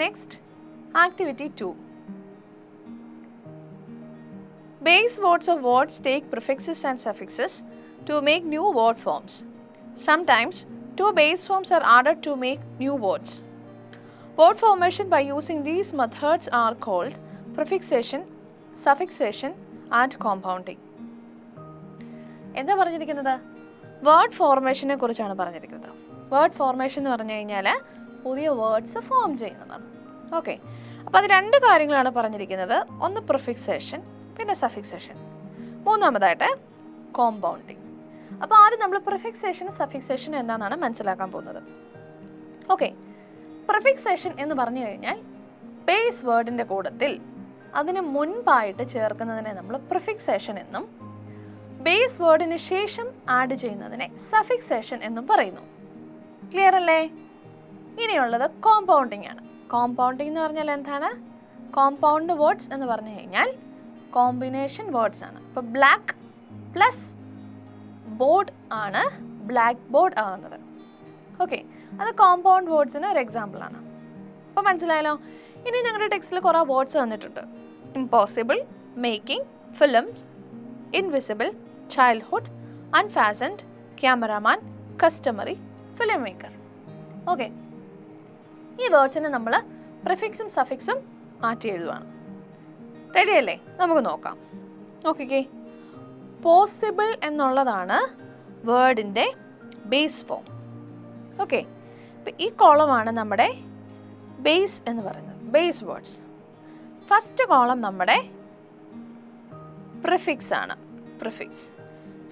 Speaker 1: Next, activity 2. Base words of words take prefixes and suffixes to make new word forms. Sometimes, 2 base forms are added to make new words. Word formation by using these methods are called prefixation, suffixation and compounding. എന്താ പറഞ്ഞിരിക്കുന്നത്? Word ഫോർമേഷനെ കുറിച്ചാണ് പറഞ്ഞിരിക്കുന്നത്. Word formation എന്ന് പറഞ്ഞു കഴിഞ്ഞാൽ പുതിയ words form ചെയ്യുന്നതാണ്. Okay, അപ്പോൾ അത് 2 കാര്യങ്ങളാണ് പറഞ്ഞിരിക്കുന്നത്. ഒന്ന് പ്രിഫിക്സേഷൻ, പിന്നെ സഫിക്സേഷൻ. മൂന്നാമതായിട്ട് കോമ്പൗണ്ടിങ്. അപ്പോൾ ആദ്യം നമ്മൾ പ്രിഫിക്സേഷനും സഫിക്സേഷനും എന്താണെന്നാണ് മനസ്സിലാക്കാൻ പോകുന്നത്. ഓക്കെ, പ്രിഫിക്സേഷൻ എന്ന് പറഞ്ഞു കഴിഞ്ഞാൽ ബേസ് വേർഡിൻ്റെ കൂട്ടത്തിൽ അതിന് മുൻപായിട്ട് ചേർക്കുന്നതിനെ നമ്മൾ പ്രിഫിക്സേഷൻ എന്നും ബേസ് വേർഡിന് ശേഷം ആഡ് ചെയ്യുന്നതിനെ സഫിക്സേഷൻ എന്നും പറയുന്നു. ക്ലിയർ അല്ലേ? ഇനിയുള്ളത് കോമ്പൗണ്ടിങ് ആണ്. കോമ്പൗണ്ടിങ് എന്ന് പറഞ്ഞാൽ എന്താണ്? കോമ്പൗണ്ട് വേർഡ്സ് എന്ന് പറഞ്ഞു കഴിഞ്ഞാൽ കോമ്പിനേഷൻ വേർഡ്സ് ആണ്. ഇപ്പോൾ ബ്ലാക്ക് പ്ലസ് ബോർഡ് ആണ് ബ്ലാക്ക് ബോർഡ് ആകുന്നത്. ഓക്കെ, അത് കോമ്പൗണ്ട് വേർഡ്സിന് ഒരു എക്സാമ്പിൾ ആണ്. അപ്പോൾ മനസ്സിലായല്ലോ? ഇനി ഞങ്ങളുടെ ടെക്സ്റ്റിൽ കുറേ വേർഡ്സ് തന്നിട്ടുണ്ട്. Impossible, making, film, invisible, childhood, unfastened, cameraman, customary, film maker. Okay, ഈ വേർഡ്സിന് നമ്മൾ പ്രിഫിക്സും സഫിക്സും മാറ്റി എഴുതുവാണ്. റെഡി അല്ലേ? നമുക്ക് നോക്കാം. നോക്കിക്കേ, പോസിബിൾ എന്നുള്ളതാണ് വേർഡിൻ്റെ ബേസ് ഫോം. ഓക്കെ, ഇപ്പം ഈ കോളമാണ് നമ്മുടെ ബേസ് എന്ന് പറയുന്നത്, ബേസ് വേർഡ്സ്. ഫസ്റ്റ് കോളം നമ്മുടെ പ്രിഫിക്സ് ആണ്, പ്രിഫിക്സ്.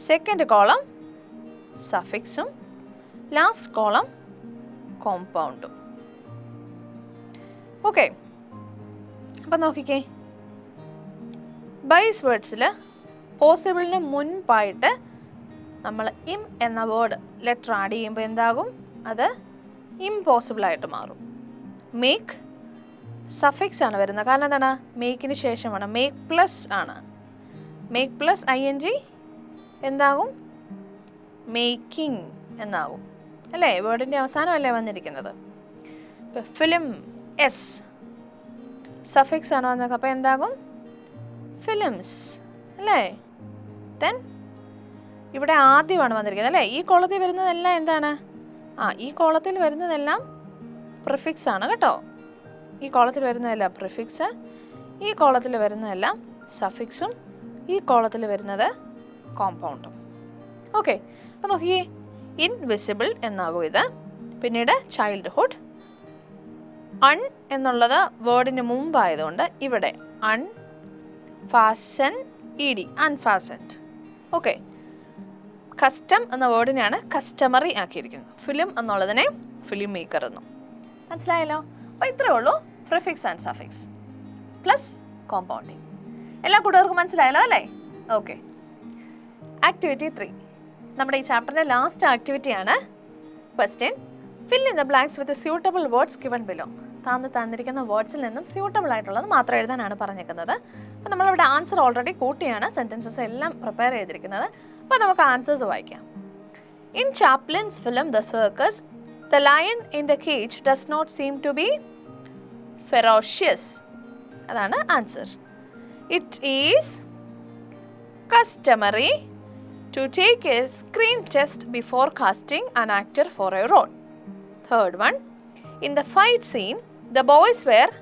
Speaker 1: സെക്കൻഡ് കോളം സഫിക്സും, ലാസ്റ്റ് കോളം കോമ്പൗണ്ടും. ഓക്കെ, അപ്പം നോക്കിക്കേ, ബേസ് വേർഡ്സിൽ പോസിബിളിന് മുൻപായിട്ട് നമ്മൾ ഇം എന്ന വേർഡ് ലെറ്റർ ആഡ് ചെയ്യുമ്പോൾ എന്താകും? അത് ഇംപോസിബിളായിട്ട് മാറും. മേക്ക് സഫിക്സ് ആണ് വരുന്നത്. കാരണം എന്താണ്? മേക്കിന് ശേഷമാണ്. മേക്ക് പ്ലസ് ആണ്. മേക്ക് പ്ലസ് ING എന്താകും? മേക്കിംഗ് എന്നാകും അല്ലേ? വേർഡിൻ്റെ അവസാനമല്ലേ വന്നിരിക്കുന്നത്. ഇപ്പം ഫിലിം S സഫിക്സ് ആണ് വന്നത്. അപ്പോൾ എന്താകും? ഫിലിംസ് അല്ലേ? ദെൻ ഇവിടെ ആദ്യമാണ് വന്നിരിക്കുന്നത് അല്ലേ? ഈ കോളത്തിൽ വരുന്നതെല്ലാം എന്താണ്? ഈ കോളത്തിൽ വരുന്നതെല്ലാം പ്രിഫിക്സ് ആണ് കേട്ടോ. ഈ കോളത്തിൽ വരുന്നതെല്ലാം പ്രിഫിക്സ്, ഈ കോളത്തിൽ വരുന്നതെല്ലാം സഫിക്സും, ഈ കോളത്തിൽ വരുന്നത് കോമ്പൗണ്ടും. ഓക്കെ, അപ്പോൾ നോക്കിയേ, ഇൻവിസിബിൾ എന്നാകും ഇത്. പിന്നീട് ചൈൽഡ്ഹുഡ്, അൺ എന്നുള്ളത് വേർഡിന് മുമ്പായതുകൊണ്ട് ഇവിടെ അൺഫാസൻ ED, അൺഫാസൻഡ്. ഓക്കെ, കസ്റ്റം എന്ന വേർഡിനെയാണ് കസ്റ്റമറി ആക്കിയിരിക്കുന്നത്. ഫിലിം എന്നുള്ളതിനെ ഫിലിം മേക്കർ എന്നും. മനസ്സിലായല്ലോ? അപ്പോൾ ഇത്രയേ ഉള്ളൂ prefix and suffix plus compounding. എല്ലാ കൂട്ടുകാർക്കും മനസ്സിലായല്ലോ അല്ലേ? ഓക്കെ, ആക്ടിവിറ്റി 3 നമ്മുടെ ഈ ചാപ്റ്ററിൻ്റെ ലാസ്റ്റ് ആക്ടിവിറ്റിയാണ്. Question, fill in the blanks with suitable words given below. തന്നിരിക്കുന്ന വേർഡ്സിൽ നിന്നും സ്യൂട്ടബിൾ ആയിട്ടുള്ളത് മാത്രം എഴുതാനാണ് പറഞ്ഞിരിക്കുന്നത്. അപ്പോൾ നമ്മളിവിടെ ആൻസർ ഓൾറെഡി കൂട്ടിയാണ് സെൻറ്റൻസസ് എല്ലാം പ്രിപ്പയർ ചെയ്തിരിക്കുന്നത്. അപ്പോൾ നമുക്ക് ആൻസേഴ്സ് വായിക്കാം. In Chaplin's film the circus, the lion in the cage does not seem to be ferocious. അതാണ് answer. It is customary to take a screen test before casting an actor for a role. Third one, in the fight scene, the boys were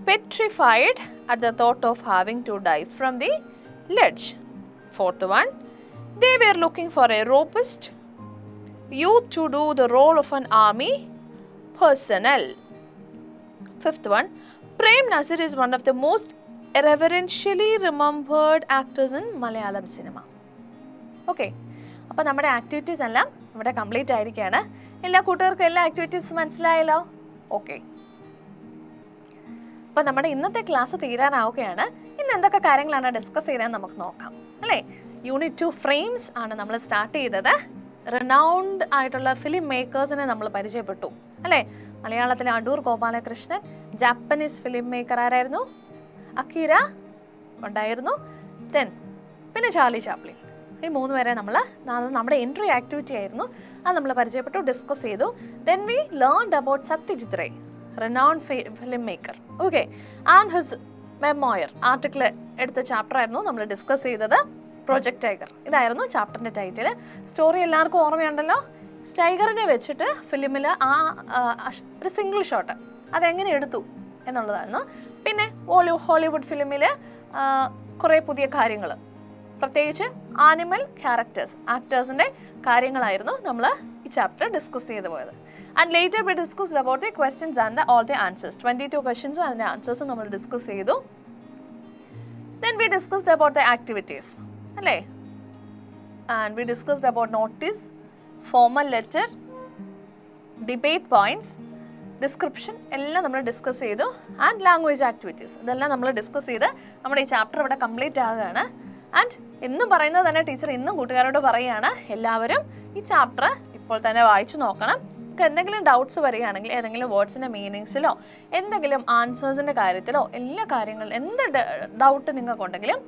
Speaker 1: petrified at the thought of having to dive from the ledge. Fourth one, they were looking for a robust youth to do the role of an army personnel. Fifth one, Prem Nazir is one of the most reverentially remembered actors in Malayalam cinema. Okay, അപ്പോൾ നമ്മുടെ activities എല്ലാം ഇവിടെ complete ആയിരിക്കുകയാണ്. എല്ലാ കൂട്ടുകാർക്കും എല്ലാ activities മനസ്സിലായല്ലോ? Okay, അപ്പോൾ നമ്മുടെ ഇന്നത്തെ ക്ലാസ് തീരാനാവുകയാണ്. ഇന്ന് എന്തൊക്കെ കാര്യങ്ങളാണ് ഡിസ്കസ് ചെയ്തതെന്ന് നമുക്ക് നോക്കാം അല്ലേ. യൂണിറ്റ് 2 ഫ്രെയിംസ് ആണ് നമ്മൾ സ്റ്റാർട്ട് ചെയ്തത്. റിനൗണ്ട് ആയിട്ടുള്ള ഫിലിം മേക്കേഴ്സിനെ നമ്മൾ പരിചയപ്പെട്ടു അല്ലേ. മലയാളത്തിലെ Adoor Gopalakrishnan, Japanese film maker ആരായിരുന്നു? അക്കീര ഉണ്ടായിരുന്നു. പിന്നെ ചാർലി ചാപ്ലിൻ. ഈ 3 പേരെ നമ്മുടെ എൻട്രി ആക്ടിവിറ്റി ആയിരുന്നു. അത് നമ്മൾ പരിചയപ്പെട്ടു, ഡിസ്കസ് ചെയ്തു. Then we learned about Satyajit Ray, renowned film maker. Okay, and his memoir article എടുത്ത ചാപ്റ്റർ ആയിരുന്നു നമ്മൾ ഡിസ്കസ് ചെയ്തത്, പ്രൊജക്ട് ടൈഗർ. ഇതായിരുന്നു ചാപ്റ്ററിന്റെ ടൈറ്റിൽ. സ്റ്റോറി എല്ലാവർക്കും ഓർമ്മയുണ്ടല്ലോ. ടൈഗറിനെ വെച്ചിട്ട് ഫിലിമിൽ ഒരു സിംഗിൾ ഷോട്ട് അതെങ്ങനെ എടുത്തു എന്നുള്ളതായിരുന്നു. പിന്നെ ഹോളിവുഡ് ഫിലിമിൽ കുറേ പുതിയ കാര്യങ്ങൾ, പ്രത്യേകിച്ച് ആനിമൽ ക്യാരക്ടേഴ്സ്, ആക്ടേഴ്സിൻ്റെ കാര്യങ്ങളായിരുന്നു നമ്മൾ ഈ ചാപ്റ്റർ ഡിസ്കസ് ചെയ്തു പോയത്. And later we discussed about the questions and all the answers. 22 questions and the answers നമ്മൾ ഡിസ്കസ് ചെയ്തു. Then we discussed about the activities. അല്ലേ? And we discussed about notice, formal letter, debate points, description എല്ലാം നമ്മൾ discuss ചെയ്തു. And language activities ഇതെല്ലാം നമ്മൾ discuss ചെയ്ത് നമ്മുടെ ഈ ചാപ്റ്റർ ഇവിടെ കംപ്ലീറ്റ് ആകുകയാണ്. ആൻഡ് എന്നും പറയുന്നത് തന്നെ ടീച്ചർ ഇന്നും കൂട്ടുകാരോട് പറയുകയാണ്, എല്ലാവരും ഈ ചാപ്റ്റർ ഇപ്പോൾ തന്നെ വായിച്ചു നോക്കണം. എന്തെങ്കിലും ഡൗട്ട്സ് വരികയാണെങ്കിൽ ഏതെങ്കിലും വേർഡ്സിൻ്റെ മീനിങ്സിലോ എന്തെങ്കിലും ആൻസേഴ്സിൻ്റെ കാര്യത്തിലോ എല്ലാ കാര്യങ്ങളും എന്ത് ഡൗട്ട് നിങ്ങൾക്കുണ്ടെങ്കിലും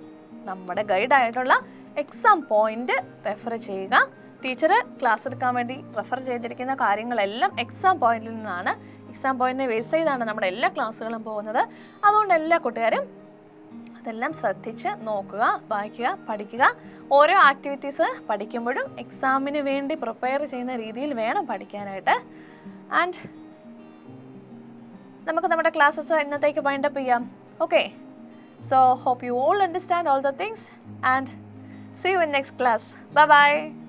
Speaker 1: നമ്മുടെ ഗൈഡായിട്ടുള്ള എക്സാം പോയിന്റ് റെഫർ ചെയ്യുക. ടീച്ചർ ക്ലാസ് എടുക്കാൻ വേണ്ടി റെഫർ ചെയ്തിരിക്കുന്ന കാര്യങ്ങളെല്ലാം എക്സാം പോയിന്റിൽ നിന്നാണ്. എക്സാം പോയിന്റിനെ ബേസ് ചെയ്താണ് നമ്മുടെ എല്ലാ ക്ലാസ്സുകളും പോകുന്നത്. അതുകൊണ്ട് എല്ലാ കൂട്ടുകാരും അതെല്ലാം ശ്രദ്ധിച്ച് നോക്കുക, വായിക്കുക, പഠിക്കുക. ഓരോ ആക്ടിവിറ്റീസ് പഠിക്കുമ്പോഴും എക്സാമിന് വേണ്ടി പ്രിപ്പയർ ചെയ്യുന്ന രീതിയിൽ വേണം പഠിക്കാനായിട്ട്. ആൻഡ് നമുക്ക് നമ്മുടെ ക്ലാസ്സസ് ഇന്നത്തേക്ക് വൈൻഡ് അപ്പ് ചെയ്യാം. Okay, so hope you all understand all the things and see you in next class. Bye bye.